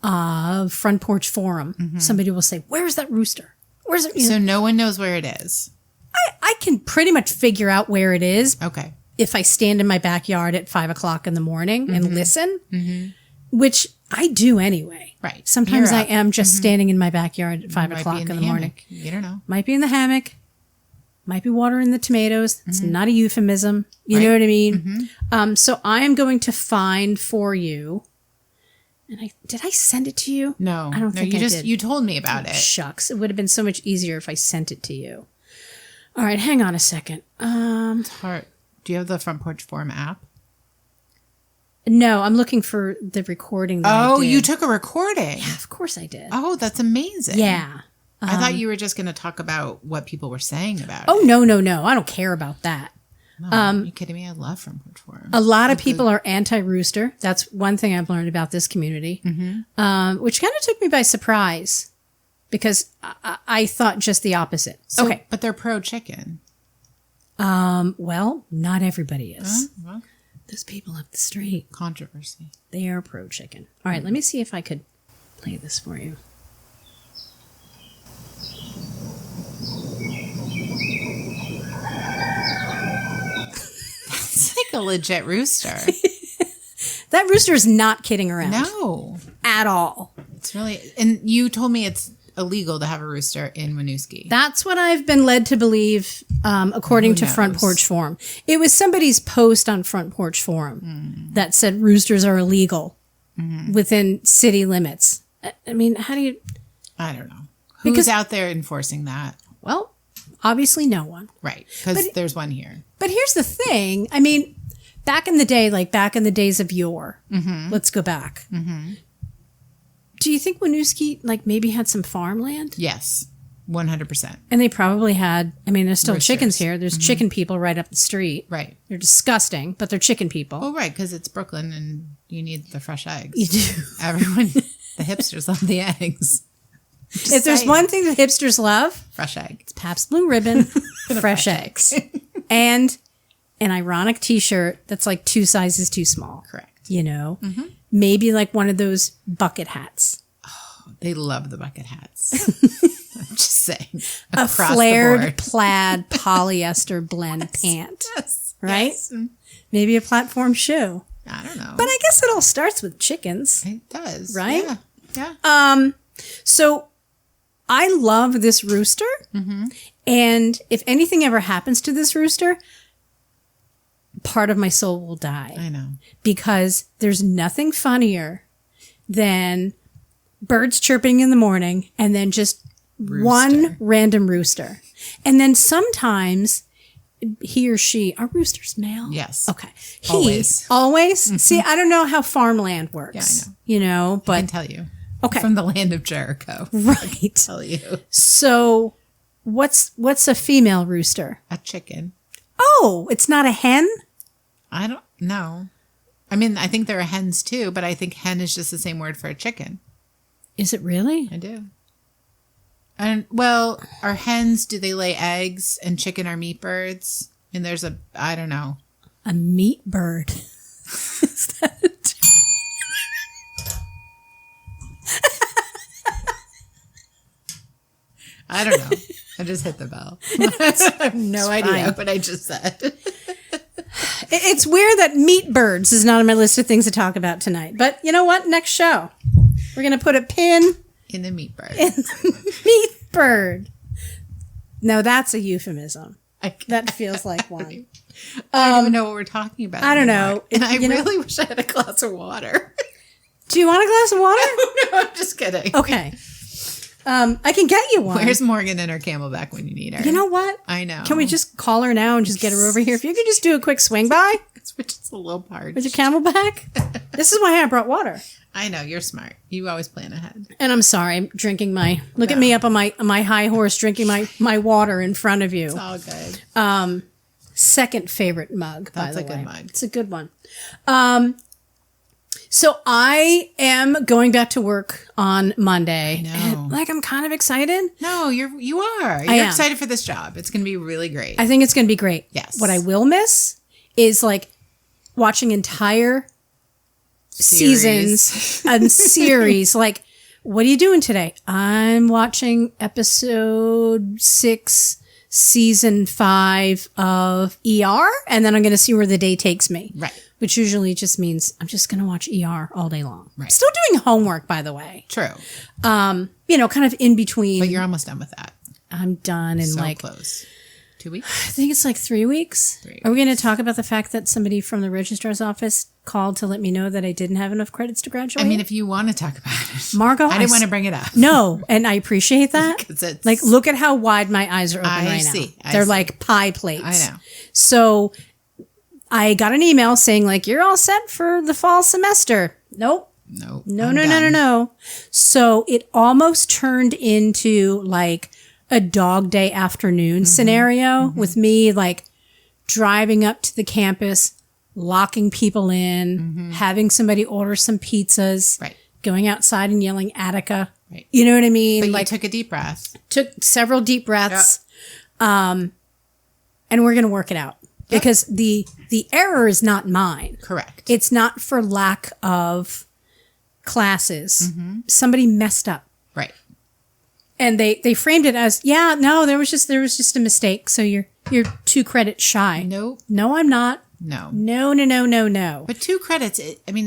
Front Porch Forum, somebody will say, where's that rooster? Where's it? You know, So no one knows where it is. I can pretty much figure out where it is Okay. if I stand in my backyard at 5 o'clock in the morning and listen, which I do anyway. Right. Sometimes You're I up. am just standing in my backyard at 5 Might be o'clock in the morning. hammock. You don't know. Might be in the hammock. Might be watering the tomatoes. It's not a euphemism. You know Right. what I mean? So I am going to find for you. And did I send it to you? No. I don't think you I just did. you told me about it. Shucks. It would have been so much easier if I sent it to you. All right, hang on a second. It's hard. Do you have the Front Porch Forum app? No, I'm looking for the recording. That I Oh, did. you took a recording. Yeah, of course I did. Oh, that's amazing. Yeah. I thought you were just going to talk about what people were saying about Oh it. no! I don't care about that. No, are you kidding me? I love Front Porch Forum. A lot of people are anti-rooster. That's one thing I've learned about this community, which kind of took me by surprise because I thought just the opposite. So- Okay. But they're pro-chicken. Well, not everybody is. Well, Those people up the street, controversy. they are pro-chicken. All right, let me see if I could play this for you. It's like a legit rooster. That rooster is not kidding around No. at all. It's really... And you told me it's illegal to have a rooster in Winooski. That's what I've been led to believe, according Who to Front knows? Porch Forum. It was somebody's post on Front Porch Forum that said roosters are illegal within city limits. I mean, how do you... I don't know. Because- Who's out there enforcing that? Well, obviously no one. Right. Because there's one here. But here's the thing. I mean, back in the day, like back in the days of yore, let's go back. Do you think Winooski like maybe had some farmland? Yes. 100%. And they probably had, I mean, there's still Roosters. chickens here. There's chicken people right up the street. Right. They're disgusting, but they're chicken people. Well, right, because it's Brooklyn and you need the fresh eggs. You do. Everyone, the hipsters love the eggs. If there's one thing that hipsters love, fresh egg. it's Pabst Blue Ribbon, fresh eggs. And an ironic t-shirt that's like 2 sizes too small. Correct. You know? Maybe like one of those bucket hats. They love the bucket hats. I'm just saying. A flared plaid polyester blend pant. Yes. Right? Yes. Maybe a platform shoe. I don't know. But I guess it all starts with chickens. It does. Right? Yeah. So I love this rooster. And if anything ever happens to this rooster, part of my soul will die. I know. Because there's nothing funnier than birds chirping in the morning and then just one random rooster. And then sometimes he or she, are roosters male? Yes. Okay. Always. Always? See, I don't know how farmland works. Yeah, I know. You know, but I can tell you. Okay. From the land of Jericho. Right. Tell you. So what's a female rooster? A chicken. Oh, it's not a hen? I don't know. I mean, I think there are hens too, but I think hen is just the same word for a chicken. Is it really? I do. And well, are hens, do they lay eggs, and chicken are meat birds? And there's I don't know. A meat bird. Is that I don't know. I just hit the bell. I have no idea what I just said. It's weird that meat birds is not on my list of things to talk about tonight. But you know what? Next show, we're going to put a pin In the meat bird. in the meat bird. No, that's a euphemism. That feels like one. I don't even know what we're talking about. I don't anymore. know. And I really wish I had a glass of water. Do you want a glass of water? No, I'm just kidding. Okay. I can get you one. Where's Morgan and her camelback when you need her? You know what? I know. Can we just call her now and just get her over here? If you could just do a quick swing by Which is a little parched. with your camelback. This is why I brought water. I know, you're smart. You always plan ahead. And I'm sorry, I'm drinking look at me up on my high horse drinking my water in front of you. It's all good. Second favorite mug, by the way. That's a good mug. It's a good one. So I am going back to work on Monday. I know. And, I'm kind of excited. No, you are. You're excited for this job. It's going to be really great. I think it's going to be great. Yes. What I will miss is watching entire seasons and series. What are you doing today? I'm watching episode 6, season 5 of ER, and then I'm going to see where the day takes me. Right. Which usually just means I'm just going to watch ER all day long. Right. Still doing homework, by the way. True. Kind of in between. But you're almost done with that. I'm done in So close. 2 weeks? I think it's 3 weeks. 3 Are we going to talk about the fact that somebody from the registrar's office called to let me know that I didn't have enough credits to graduate? I mean, if you want to talk about it. Margo, I didn't want to bring it up. No, and I appreciate that. 'Cause it's- Look at how wide my eyes are open I right see. now. I They're see. like pie plates. I know. So I got an email saying you're all set for the fall semester. Nope. No. No. So it almost turned into a dog day afternoon scenario with me driving up to the campus, locking people in, having somebody order some pizzas, Right. going outside and yelling Attica. Right. You know what I mean? But you took a deep breath. Took several deep breaths. And we're going to work it out because the error is not mine. Correct. It's not for lack of classes. Somebody messed up. Right. And they framed it as, there was just a mistake. So you're 2 credits shy. Nope. No, I'm not. No. No. But 2 credits,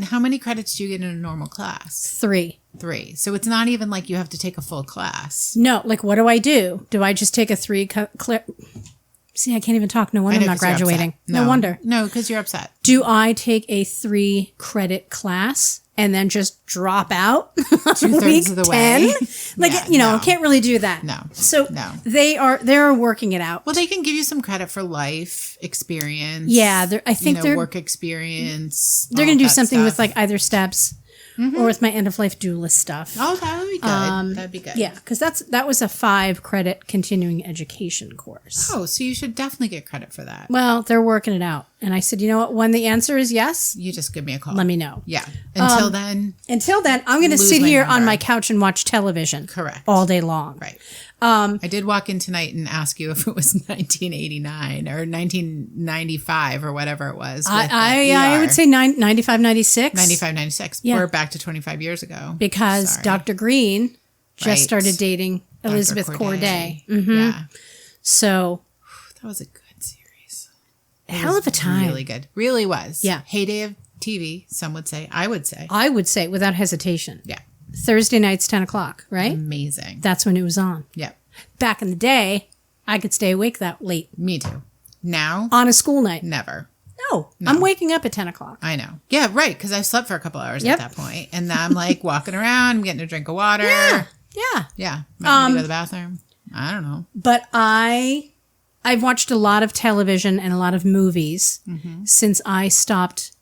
how many credits do you get in a normal class? 3. 3. So it's not even like you have to take a full class. No, what do I do? Do I just take a 3 See, I can't even talk. No wonder I'm not graduating. No wonder. No, because you're upset. Do I take a 3 credit class and then just drop out 2/3 of the way? I can't really do that. No. So No. they're working it out. Well, they can give you some credit for life experience. Yeah, I think they're work experience. they're going to do something with either steps or with my end of life doula stuff. Oh, that would be good. That'd be good. Yeah, because that was a 5-credit continuing education course. Oh, so you should definitely get credit for that. Well, they're working it out. And I said, you know what? When the answer is yes, You just give me a call. let me know. Yeah. Until then. Until then, I'm going to Lose sit my here number. on my couch and watch television. Correct. All day long. Right. I did walk in tonight and ask you if it was 1989 or 1995 or whatever it was. I would say 95, 96. 95, 96. Yeah. We're back to 25 years ago. Because Sorry. Dr. Green just Right. started dating Dr. Elizabeth Corday. Yeah. So, That was a good series. hell of a time. Really good. Really was. Yeah. Heyday of TV, some would say. I would say. I would say without hesitation. Yeah. Thursday nights, 10 o'clock, right? Amazing. That's when it was on. Yeah. Back in the day, I could stay awake that late Me too. Now, on a school night. never. No, I'm waking up at 10 o'clock. I know. Yeah, right. Because I slept for a couple hours Yep. at that point. And then I'm like walking around, I'm getting a drink of water. Yeah. Yeah. Might go to the bathroom. I don't know. But I've watched a lot of television and a lot of movies since I stopped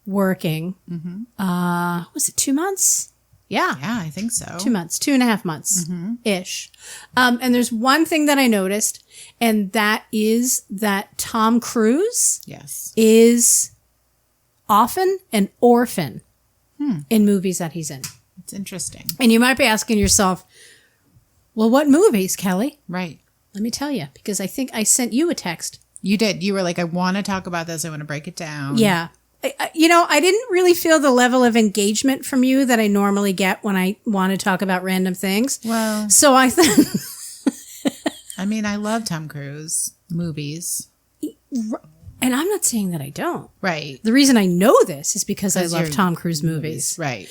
working. Was it 2 months? Yeah. Yeah, I think so. 2 months, 2.5 months ish. And there's one thing that I noticed, and that is that Tom Cruise Yes. is often an orphan in movies that he's in. It's interesting. And you might be asking yourself, well, what movies, Kelly? Right. Let me tell you, because I think I sent you a text. You did. You were like, I want to talk about this. I want to break it down. Yeah. I didn't really feel the level of engagement from you that I normally get when I want to talk about random things. Well, So I thought, I mean, I love Tom Cruise movies. and I'm not saying that I don't. Right. The reason I know this is because I 'Cause love you're- Tom Cruise movies. Right.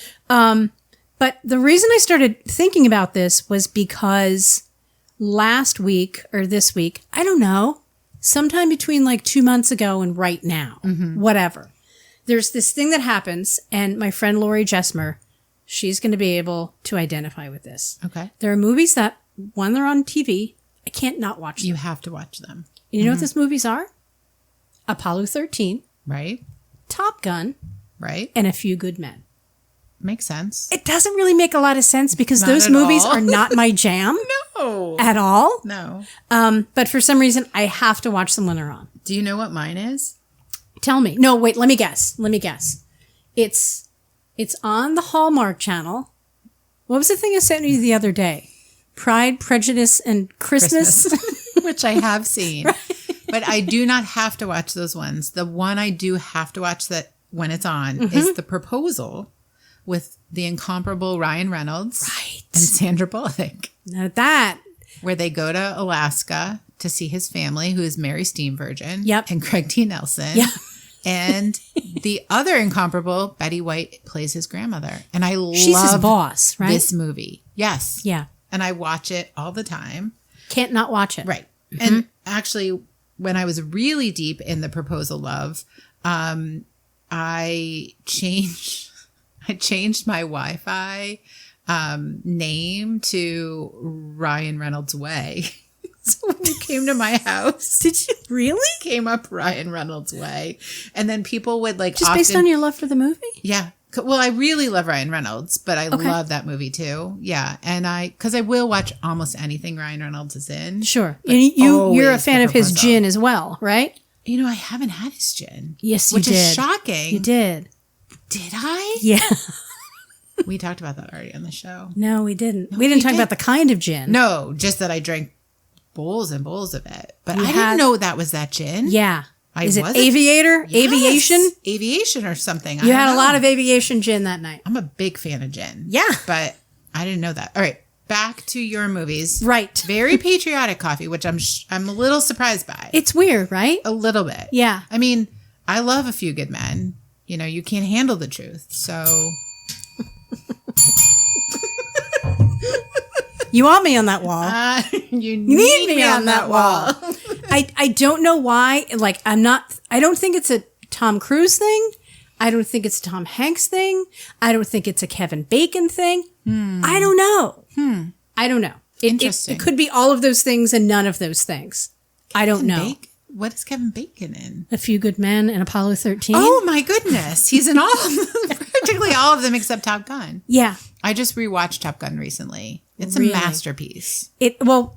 But the reason I started thinking about this was because last week or this week, I don't know, sometime between like 2 months ago and right now, whatever. There's this thing that happens, and my friend Lori Jesmer, she's going to be able to identify with this. Okay. There are movies that, when they're on TV, I can't not watch them. You have to watch them. You know what those movies are? Apollo 13, Right. Top Gun, Right. and A Few Good Men. Makes sense. It doesn't really make a lot of sense because Not those at movies all. are not my jam No. at all. No. But for some reason, I have to watch them when they're on. Do you know what mine is? Tell me. No, wait, let me guess. It's on the Hallmark Channel. What was the thing I sent you the other day? Pride, Prejudice, and Christmas. Which I have seen. But I do not have to watch those ones. The one I do have to watch that when it's on is The Proposal with the incomparable Ryan Reynolds and Sandra Bullock, Now that. where they go to Alaska to see his family, who is Mary Steenburgen Yep. and Craig T. Nelson. Yeah. And the other incomparable, Betty White, plays his grandmother. And I She's his love boss, right? this movie. Yes. Yeah. And I watch it all the time. Can't not watch it. Right. And actually, when I was really deep in the proposal love, I changed my Wi-Fi name to Ryan Reynolds Way. So when you came to my house, Did you really? came up Ryan Reynolds Way, and then people would like Just based on your love for the movie? yeah. Well, I really love Ryan Reynolds, but I love that movie too. Yeah, and because I will watch almost anything Ryan Reynolds is in. Sure. And you're a always fan The of his Proposal. gin as well, right? You know, I haven't had his gin. Yes, you which did. is shocking. You did. Did I? Yeah. We talked about that already on the show. No, we didn't. We didn't talk did. about the kind of gin. No, just that I drank bowls and bowls of it. But You I had- didn't know that was that gin. Yeah. Is it wasn't- Aviator? Yes. Aviation? Aviation or something. You had a lot of aviation gin that night. I'm a big fan of gin. Yeah. But I didn't know that. All right. Back to your movies. Right. Very patriotic coffee, which I'm a little surprised by. It's weird, right? A little bit. Yeah. I mean, I love A Few Good Men. You know, you can't handle the truth. So You want me on that wall. you need me on that wall. I don't know why. Like, I don't think it's a Tom Cruise thing. I don't think it's a Tom Hanks thing. I don't think it's a Kevin Bacon thing. I don't know. I don't know. Interesting. It could be all of those things and none of those things. I don't know. What is Kevin Bacon in? A Few Good Men and Apollo 13. Oh my goodness. He's in all of them. practically all of them except Top Gun. Yeah. I just rewatched Top Gun recently. It's Really? a masterpiece.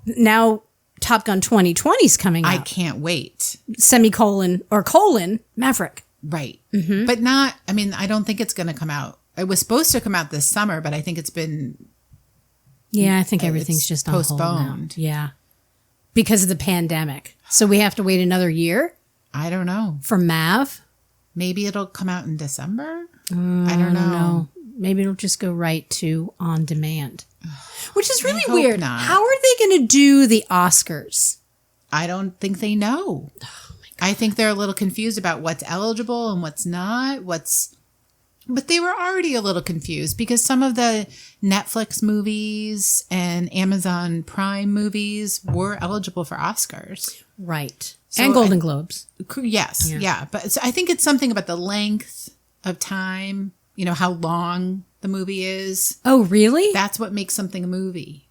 Now Top Gun 2020 is coming out. I can't wait. Semicolon or colon Maverick. Right. But not, I mean, I don't think it's going to come out. It was supposed to come out this summer, but I think it's been Yeah, I think everything's just on hold now. postponed. Yeah. Because of the pandemic. So we have to wait another year I don't know. for Mav. Maybe it'll come out in December? I don't know. Maybe it'll just go right to on demand. Which is really hope weird. not. How are they going to do the Oscars? I don't think they know. I think they're a little confused about what's eligible and what's not. But they were already a little confused because some of the Netflix movies and Amazon Prime movies were eligible for Oscars. Right. So and Golden Globes. Yes. Yeah. But I think it's something about the length of time, how long the movie is. Oh, really? That's what makes something a movie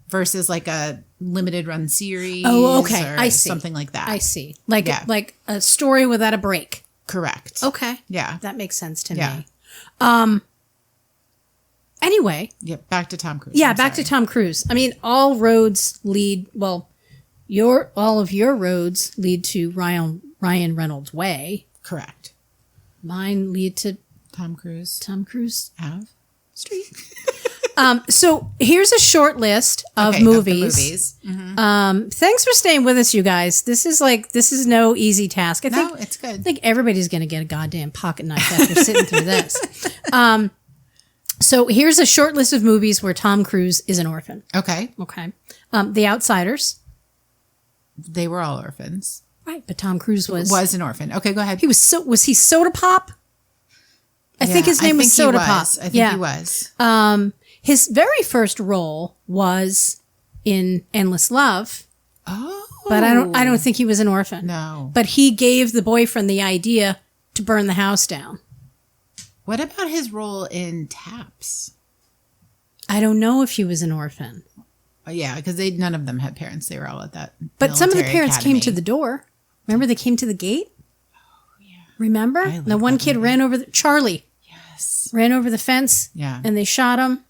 versus like a limited run series. Oh, okay. Or I see. something like that. I see. Like a story without a break. Correct. Okay. Yeah. That makes sense to Yeah. me. Anyway. Yeah. Back to Tom Cruise. Yeah, I'm back sorry. to Tom Cruise. I mean, all roads lead, all of your roads lead to Ryan Reynolds' way. Correct. Mine lead to Tom Cruise. Ave Street. So here's a short list of movies. Mm-hmm. Thanks for staying with us, you guys. This is no easy task. No, it's good. I think everybody's going to get a goddamn pocket knife after sitting through this. So here's a short list of movies where Tom Cruise is an orphan. Okay. Okay. The Outsiders. They were all orphans. Right, but Tom Cruise was an orphan. Okay, go ahead. was he Soda Pop? I think his name was Soda Pop. I think he was. His very first role was in Endless Love. Oh. But I don't think he was an orphan. No. But he gave the boyfriend the idea to burn the house down. What about his role in Taps? I don't know if he was an orphan. Oh, yeah, because none of them had parents. They were all at that. But some of the military parents academy. came to the door. Remember they came to the gate? Oh, yeah. Remember? I like The one that kid movie. ran over Charlie. Yes. Ran over the fence. Yeah. And they shot him.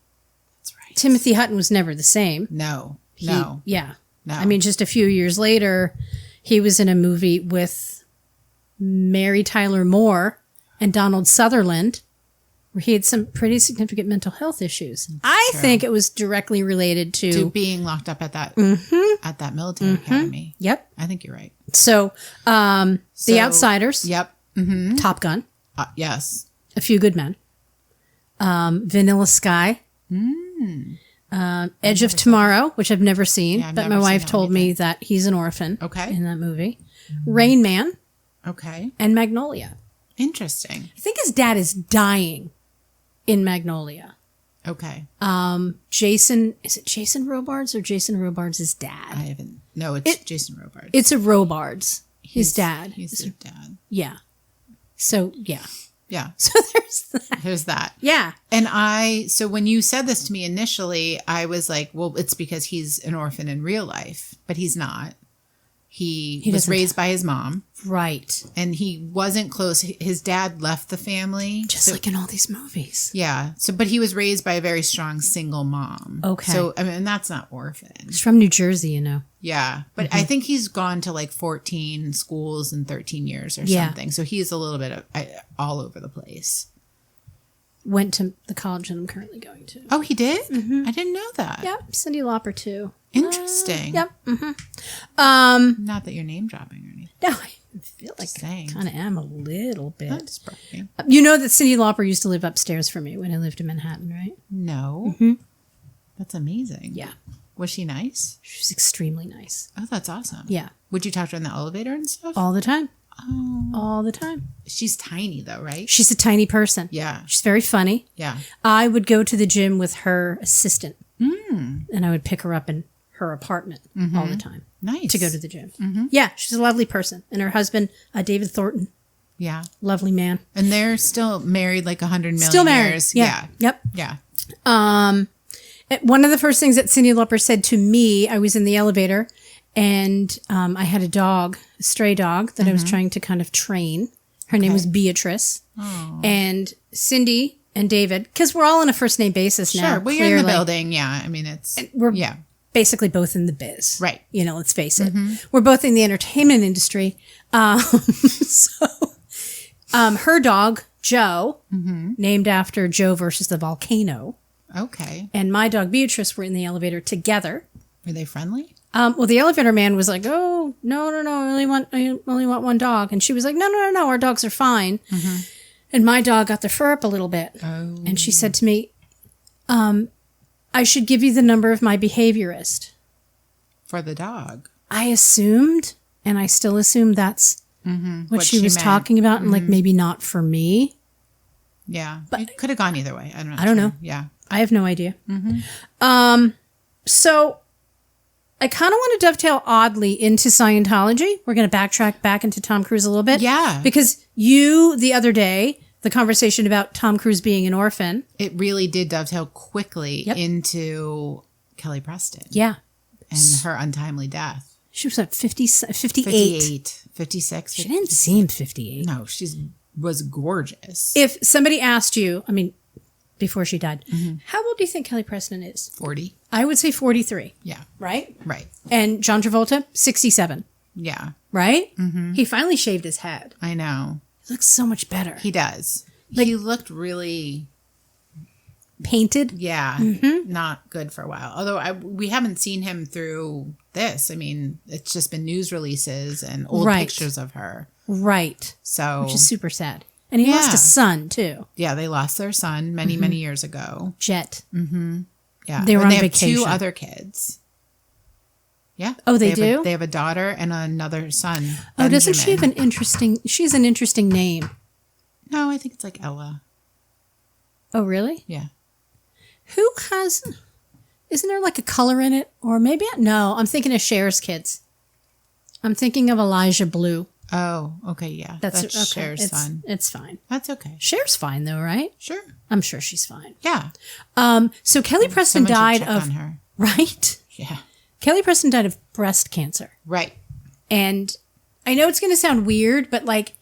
That's right. Timothy Hutton was never the same. No. Yeah. No. I mean, just a few years later, he was in a movie with Mary Tyler Moore and Donald Sutherland, where he had some pretty significant mental health issues. I think it was directly related to being locked up at that military academy. Yep. I think you're right. So, The Outsiders. Yep. Top Gun. Yes. A Few Good Men. Vanilla Sky. Edge of Tomorrow, which I've never seen, I've but never my wife seen that told either. me that he's an orphan. Okay. In that movie. Rain Man Okay. and Magnolia. Interesting. I think his dad is dying in Magnolia. Okay. Is it Jason Robards or Jason Robards' dad? I haven't. No, it's Jason Robards. It's a Robards. His dad. He's their dad. Yeah. So, yeah. Yeah. So there's that. There's that. Yeah. And so when you said this to me initially, I was like, well, it's because he's an orphan in real life, but he's not. He was doesn't- raised by his mom. Right. And he wasn't close. His dad left the family. Just like in all these movies. Yeah. But he was raised by a very strong single mom. Okay. So, I mean, that's not orphan. He's from New Jersey, you know. Yeah. But I think he's gone to like 14 schools in 13 years or something. So he's a little bit of all over the place. Went to the college that I'm currently going to. Oh, he did? I didn't know that. Yep. Cyndi Lauper, too. Interesting. Yep. Not that you're name dropping or anything. No, I feel like Just saying. I kind of am a little bit. That's bragging. You know that Cyndi Lauper used to live upstairs for me when I lived in Manhattan, right? No. That's amazing. Yeah. Was she nice? She was extremely nice. Oh, that's awesome. Yeah. Would you talk to her in the elevator and stuff? All the time. Oh. All the time. She's tiny though, right? She's a tiny person. Yeah. She's very funny. Yeah. I would go to the gym with her assistant. And I would pick her up in her apartment all the time. Nice. To go to the gym. Yeah, she's a lovely person. And her husband, David Thornton, Yeah. lovely man. And they're still married like 100 million Still married. years. Yeah. Yep. Yeah. One of the first things that Cyndi Lauper said to me, I was in the elevator and I had a dog, a stray dog that I was trying to kind of train. Her name was Beatrice. And Cindy and David, because we're all on a first name basis now. Sure. Well, you're in the building. Yeah. I mean, We're basically both in the biz. Right. Let's face it. We're both in the entertainment industry. Her dog, Joe, named after Joe versus the volcano. Okay. And my dog, Beatrice, were in the elevator together. Were they friendly? Well, the elevator man was like, "Oh, no, I only want one dog." And she was like, No, our dogs are fine. And my dog got the fur up a little bit. Oh. And she said to me, I should give you the number of my behaviorist. For the dog. I assumed, and I still assume that's what she was meant. talking about, and like maybe not for me. Yeah. But it could have gone either way. I don't know. Yeah. I have no idea. So I kind of want to dovetail oddly into Scientology. We're going to backtrack back into Tom Cruise a little bit. Yeah. Because the other day, the conversation about Tom Cruise being an orphan. It really did dovetail quickly into Kelly Preston. Yeah. And her untimely death. She was at 58. 56. She didn't seem 58. No, she was gorgeous. If somebody asked you, I mean, before she died, how old do you think Kelly Preston is? 40. I would say 43. Yeah. Right? Right. And John Travolta, 67. Yeah. Right? He finally shaved his head. I know. He looks so much better. He does. He looked really painted. Yeah. Not good for a while. Although we haven't seen him through this. I mean, it's just been news releases and old pictures of her. Right. So. Which is super sad. And he lost a son, too. Yeah, they lost their son many years ago. Jet. Yeah. They were on have vacation. 2 other kids. Yeah. Oh, they do? They have a daughter and another son. Oh, Benjamin. doesn't she have she has an interesting name. No, I think it's like Ella. Oh, really? Yeah. Isn't there like a color in it? Or maybe, no, I'm thinking of Cher's kids. I'm thinking of Elijah Blue. Oh, okay, yeah. That's okay. Cher's son. It's fine. That's okay. Cher's fine though, right? Sure. I'm sure she's fine. Yeah. So Kelly Preston died of on her. Right? Yeah. Kelly Preston died of breast cancer. Right. And I know it's going to sound weird, but like,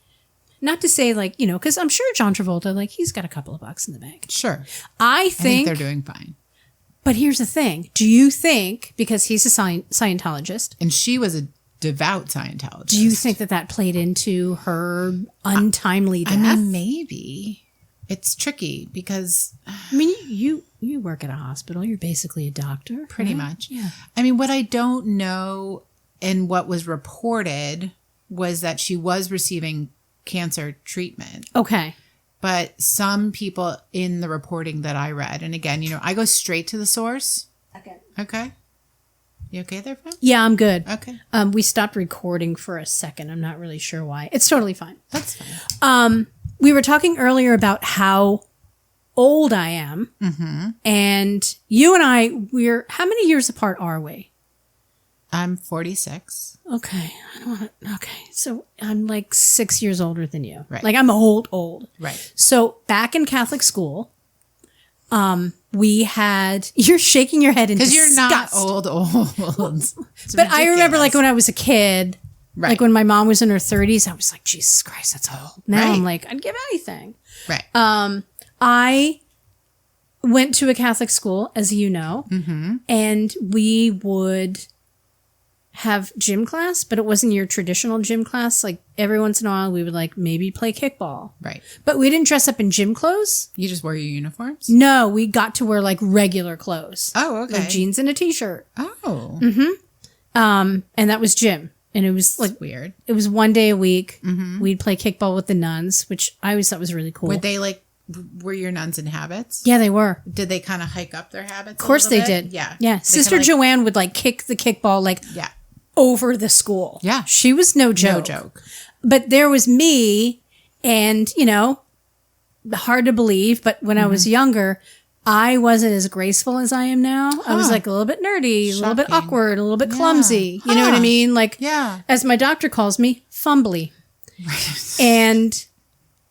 not to say like, because I'm sure John Travolta, like he's got a couple of bucks in the bank. Sure. I think they're doing fine. But here's the thing. Do you think, because he's a Scientologist. And she was a devout Scientologist. Do you think that played into her untimely death? I mean, maybe. It's tricky because... I mean, you work at a hospital. You're basically a doctor. Pretty much. Yeah. I mean, what I don't know and what was reported was that she was receiving cancer treatment. Okay. But some people in the reporting that I read, and again, I go straight to the source. Okay. You okay there, friend? Yeah, I'm good. Okay. We stopped recording for a second. I'm not really sure why. It's totally fine. That's fine. We were talking earlier about how old I am. And you and I, how many years apart are we? I'm 46. Okay. So I'm like 6 years older than you. Right. Like I'm old. Right. So back in Catholic school, we had, you're shaking your head in disgust. Because you're not old. But I remember like when I was a kid, right. like when my mom was in her 30s, I was like, Jesus Christ, that's old. Now right. I'm like, I'd give anything. Right. I went to a Catholic school, as you know, and we would have gym class, but it wasn't your traditional gym class. Like every once in a while we would like maybe play kickball. Right. But we didn't dress up in gym clothes. You just wore your uniforms? No, we got to wear like regular clothes. Oh, okay. Like jeans and a t-shirt. Oh. And that was gym. And it was like weird. It was one day a week. We'd play kickball with the nuns, which I always thought was really cool. Were your nuns in habits? Yeah, they were. Did they kind of hike up their habits? Of course they did. Yeah. Yeah. Sister Joanne would like kick the kickball like over the school. Yeah. She was no joke. No joke. But there was me and, hard to believe, but when I was younger, I wasn't as graceful as I am now. I was like a little bit nerdy, a little bit awkward, a little bit clumsy. You know what I mean? Like, as my doctor calls me, fumbly. Right. And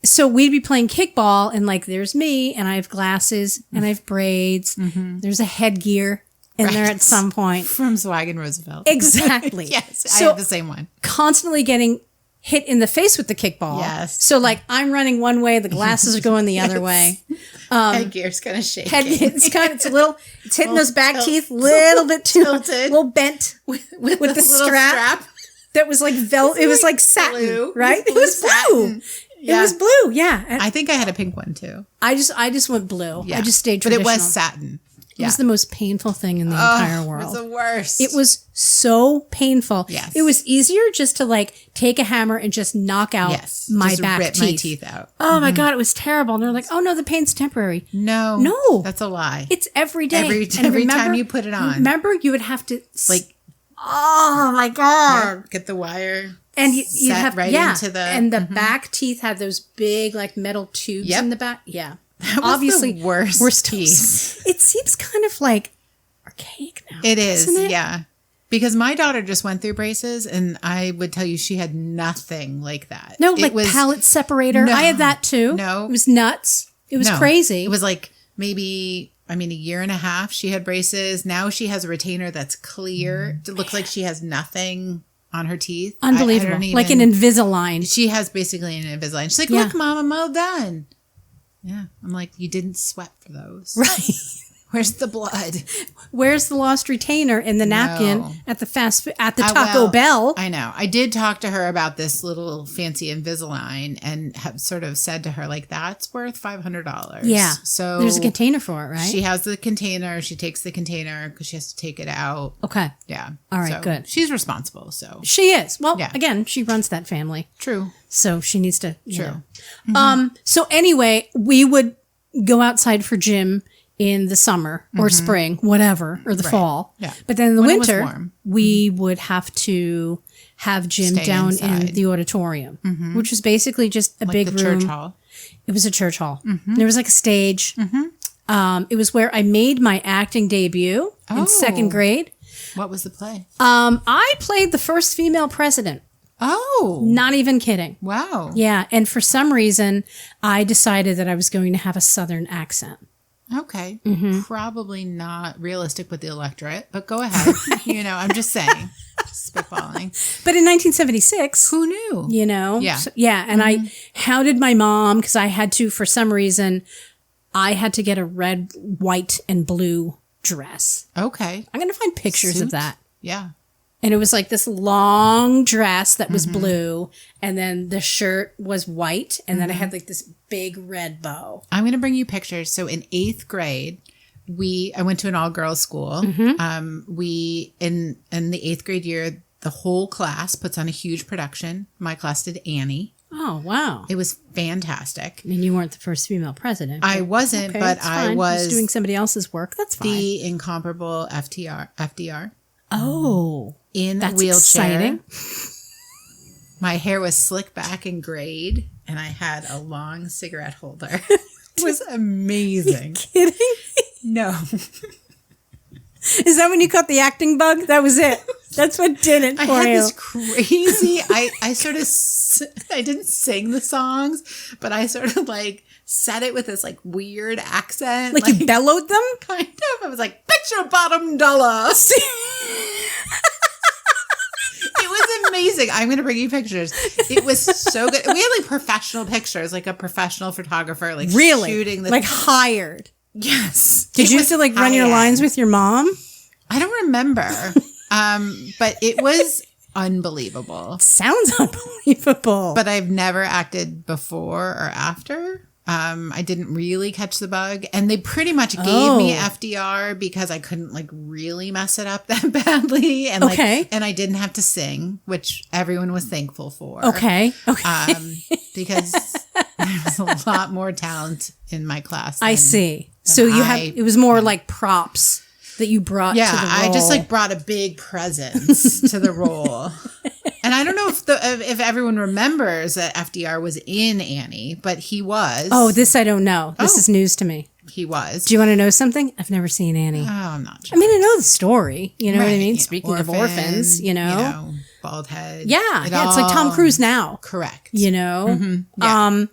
so we'd be playing kickball and like, there's me and I have glasses and I have braids. There's a headgear in there at some point. From Swag and Roosevelt. Exactly. Yes, I have the same one. Constantly getting hit in the face with the kickball. Yes. So like I'm running one way, the glasses are going the other way. Headgear's kind of shaking. It's hitting those back teeth a little bit too tilted. A little bent with the strap. That was like it was like satin, blue. right? It was blue. Yeah. It was blue, yeah. I think I had a pink one too. I just went blue. Yeah. I just stayed traditional. But it was satin. It was the most painful thing in the entire world. It was the worst. It was so painful. Yes. It was easier just to like take a hammer and just knock out my just back rip teeth. my teeth out. Oh my God, it was terrible. And they're like, oh no, the pain's temporary. No. That's a lie. It's every day. Every time you put it on. Remember, you would have to like, oh my God. Get the wire. And you have into the and the back teeth had those big like metal tubes in the back. Yeah. That was obviously the worst teeth. It seems kind of like archaic now. It is, isn't it? yeah. Because my daughter just went through braces, and I would tell you she had nothing like that. No, like palate separator. I had that too. No. It was nuts. It was crazy. It was like maybe, a year and a half she had braces. Now she has a retainer that's clear. It looks like she has nothing on her teeth. Unbelievable. Like an Invisalign. She has basically an Invisalign. She's like, look, Mom, I'm all done. Yeah. I'm like, you didn't sweat for those. Right. Where's the blood? Where's the lost retainer in the napkin at the Taco Bell? I know. I did talk to her about this little fancy Invisalign and have sort of said to her, like, that's worth $500. Yeah. So there's a container for it, right? She has the container. She takes the container because she has to take it out. Okay. Yeah. All right, good. She's responsible. So she is. Well, again, she runs that family. True. So she needs to. True. So anyway, we would go outside for gym in the summer or spring, whatever, or the fall. Yeah. But then in the When it was winter, warm. we would have to have gym Stay down inside. in the auditorium, which was basically just a big the room. church hall. It was a church hall. There was like a stage. It was where I made my acting debut in second grade. What was the play? I played the first female president. Oh. Not even kidding. Wow. Yeah. And for some reason, I decided that I was going to have a Southern accent. Okay. Probably not realistic with the electorate, but go ahead. I'm just saying. Spitballing. But in 1976. Who knew? Yeah. So, yeah. And I hounded my mom because I had to, for some reason, I had to get a red, white, and blue dress. Okay. I'm going to find pictures of that. Yeah. And it was like this long dress that was blue. And then the shirt was white. And then I had like this big red bow. I'm going to bring you pictures. So in 8th grade, I went to an all-girls school. We, in the 8th grade year, the whole class puts on a huge production. My class did Annie. Oh, wow. It was fantastic. I mean, you weren't the first female president. I wasn't, but I was doing somebody else's work. That's fine. The incomparable FDR. Oh. In a wheelchair. Exciting. My hair was slicked back in grade, and I had a long cigarette holder. It was amazing. Are you kidding? No. Is that when you caught the acting bug? That was it. That's what did it for you. I had this crazy, I sort of, I didn't sing the songs, but I sort of like said it with this like weird accent. Like you bellowed them? Kind of. I was like, bet your bottom dollar. It was amazing. I'm going to bring you pictures. It was so good. We had like professional pictures, like a professional photographer, like really? Shooting the like hired. Yes. Did you have to like run your lines with your mom? I don't remember. But it was unbelievable. Sounds unbelievable. But I've never acted before or after. I didn't really catch the bug, and they pretty much gave me FDR because I couldn't like really mess it up that badly, and and I didn't have to sing, which everyone was thankful for. Okay. Because there was a lot more talent in my class. I see. So it was more like props that you brought to the role. I just like brought a big presence to the role. And I don't know if everyone remembers that FDR was in Annie, but he was. Oh, this I don't know. This is news to me. He was. Do you want to know something? I've never seen Annie. Oh, I'm not sure. I mean, I know the story. You know what I mean? Yeah. Speaking of orphans, bald head. Yeah. It's like Tom Cruise now. Correct. You know? Mm-hmm. Yeah.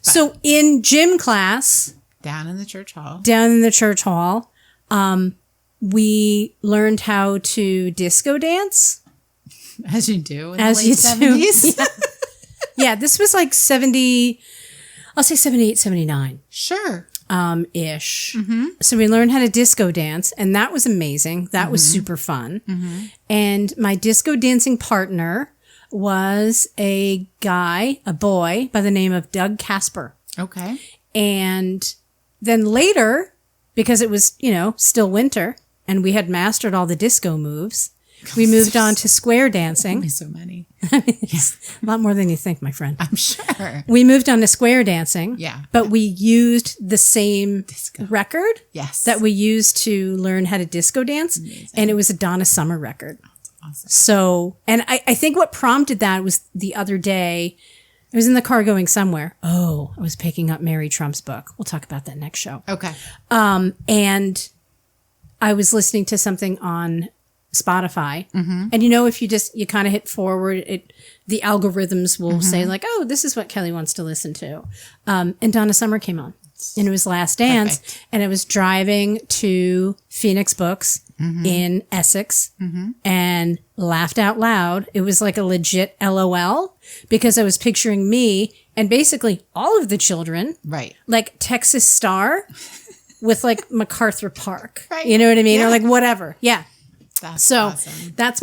So in gym class. Down in the church hall. We learned how to disco dance. As you do in the late 70s. Yeah. Yeah, this was like 70, I'll say 78, 79. Sure. Ish. So we learned how to disco dance, and that was amazing. That was super fun. And my disco dancing partner was a boy by the name of Doug Casper. Okay. And then later, because it was, still winter and we had mastered all the disco moves, we moved on to square dancing. Only so many. It's a lot more than you think, my friend. I'm sure. We moved on to square dancing. Yeah. But we used the same record Yes. that we used to learn how to disco dance. Amazing. And it was a Donna Summer record. Awesome. So, and I think what prompted that was the other day, I was in the car going somewhere. Oh, I was picking up Mary Trump's book. We'll talk about that next show. Okay. And I was listening to something on Spotify. And if you kind of hit forward, the algorithms will say like, oh, this is what Kelly wants to listen to. And Donna Summer came on. And it was Last Dance. Perfect. And I was driving to Phoenix Books in Essex and laughed out loud. It was like a legit LOL because I was picturing me and basically all of the children, Right. like Texas Star with like MacArthur Park. Right. You know what I mean? Yeah. Or like whatever. Yeah. That's So awesome. that's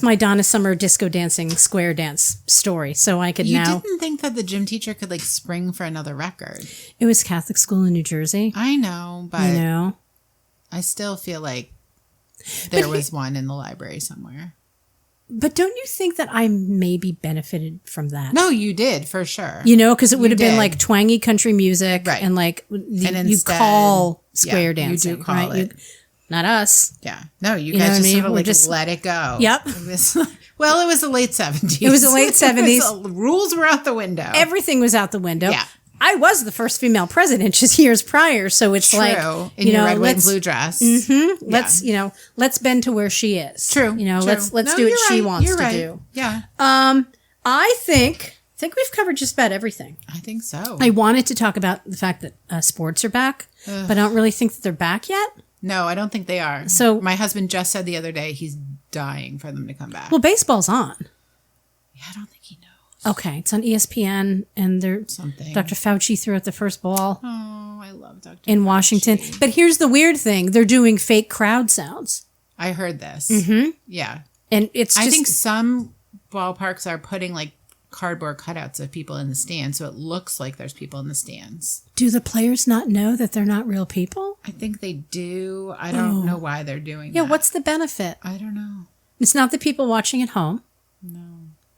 my Donna Summer disco dancing square dance story. So I could You now. didn't think that the gym teacher could like spring for another record. It was Catholic school in New Jersey. I know, but You I still feel like there was one in the library somewhere. But don't you think that I maybe benefited from that? No, you did for sure. Because it would have been did. like twangy country music, Right. and like And you instead- call square yeah, dancing, you do call right? it. Not us. Yeah. No, you know guys what I just mean? sort of We're like just- let it go. Yep. It was the late 70s. It was the late 70s. Rules were out the window. Everything was out the window. Yeah. I was the first female president just years prior, so it's True. like In your red, white, and let's blue dress. let's let's bend to where she is. True. Let's No, do you're what she right. wants You're to right. do. Yeah. I think we've covered just about everything. I think so. I wanted to talk about the fact that sports are back, but I don't really think that they're back yet. No, I don't think they are. So- my husband just said the other day he's dying for them to come back. Well, baseball's on. Yeah, I don't think he knows. Okay, it's on ESPN, and they're Something. Dr. Fauci threw out the first ball Oh, I love Dr. in Washington. Fauci. But here's the weird thing: they're doing fake crowd sounds, I heard this. Yeah. and it's just I think some ballparks are putting like cardboard cutouts of people in the stands, so it looks like there's people in the stands. do the players not know that they're not real people? I think they do. I don't know why they're doing Yeah, that. what's the benefit? I don't know. It's not the people watching at home. No.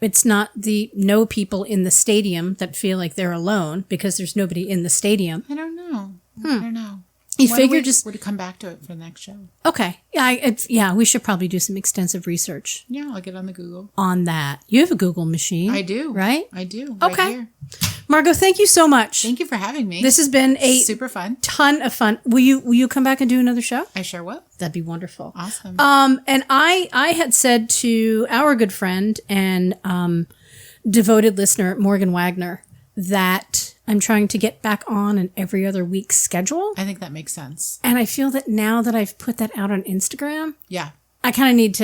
It's not the no people in the stadium that feel like they're alone because there's nobody in the stadium. I don't know. I don't know. You Why figure don't we- just would come back to it for the next show. okay. Yeah, we should probably do some extensive research Yeah, I'll get on the Google. on that. You have a Google machine. I do. Right? I do. Right Okay. here. Margo, thank you so much. Thank you for having me. This has been a super fun. ton of fun. Will you come back and do another show? I sure will. That'd be wonderful. Awesome. And I had said to our good friend and devoted listener Morgan Wagner that I'm trying to get back on an every other week schedule. I think that makes sense. And I feel that now that I've put that out on Instagram, Yeah. I kind of need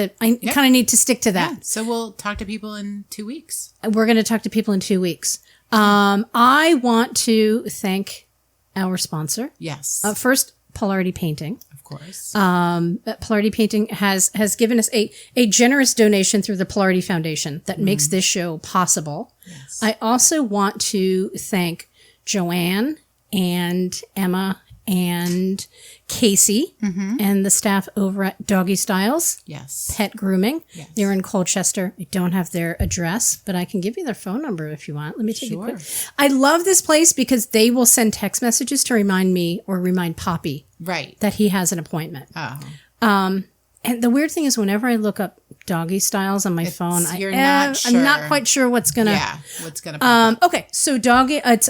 to stick to that. Yeah. So we'll talk to people in 2 weeks. We're going to talk to people in 2 weeks. I want to thank our sponsor. Yes. First, Polarity Painting. of course. Polarity Painting has given us a generous donation through the Polarity Foundation that makes this show possible. Yes. I also want to thank Joanne and Emma and Casey and the staff over at Doggy Styles Yes. Pet Grooming. Yes. They're in Colchester. I don't have their address, but I can give you their phone number if you want. Let me take a quick. I love this place because they will send text messages to remind me or remind Poppy Right. that he has an appointment. Oh. And the weird thing is, whenever I look up Doggy Styles on my phone, you're not I'm not sure. quite sure what's gonna. Yeah. What's going to pop up? Okay, so it's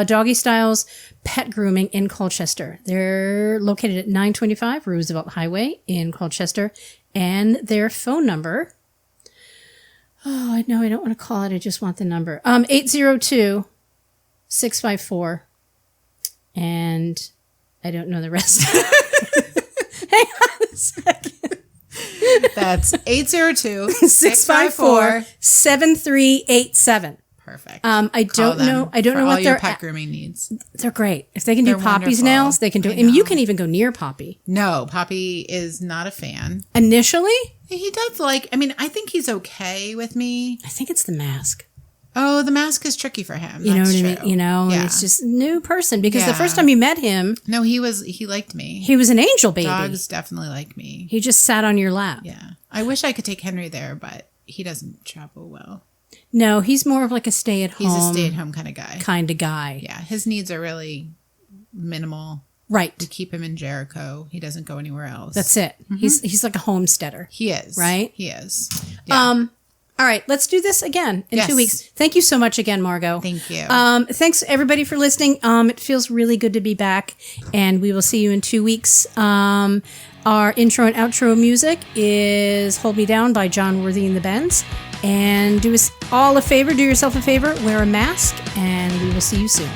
Doggy Styles Pet Grooming in Colchester. They're located at 925 Roosevelt Highway in Colchester, and their phone number. Oh, no, I don't want to call it. I just want the number. 802-654, and I don't know the rest. Hang on a second. That's 802-654. 654-7387. Perfect. perfect. I don't know all what your their pet grooming needs. They're great. If they can do They're Poppy's wonderful. nails, they can do. I mean, you can even go near Poppy. No, Poppy is not a fan. Initially, He does like. I mean, I think he's okay with me. I think it's the mask. Oh, the mask is tricky for him. You know That's what I mean? true. You know, Yeah. it's just a new person because the Yeah. first time you met him, No, he liked me. he was an angel baby. Dogs definitely like me. He just sat on your lap. Yeah. I wish I could take Henry there, but he doesn't travel well. No, he's more of like a stay-at-home. He's a stay-at-home kind of guy. kind of guy. Yeah. His needs are really minimal. Right. To keep him in Jericho. He doesn't go anywhere else. That's it. He's like a homesteader. He is. Right? He is. Yeah. All right, let's do this again in Yes. 2 weeks. Thank you so much again, Margo. Thank you. Thanks everybody for listening. It feels really good to be back, and we will see you in 2 weeks. Our intro and outro music is "Hold Me Down" by John Worthy and the Bends. And do us all a favor, do yourself a favor, wear a mask, and we will see you soon.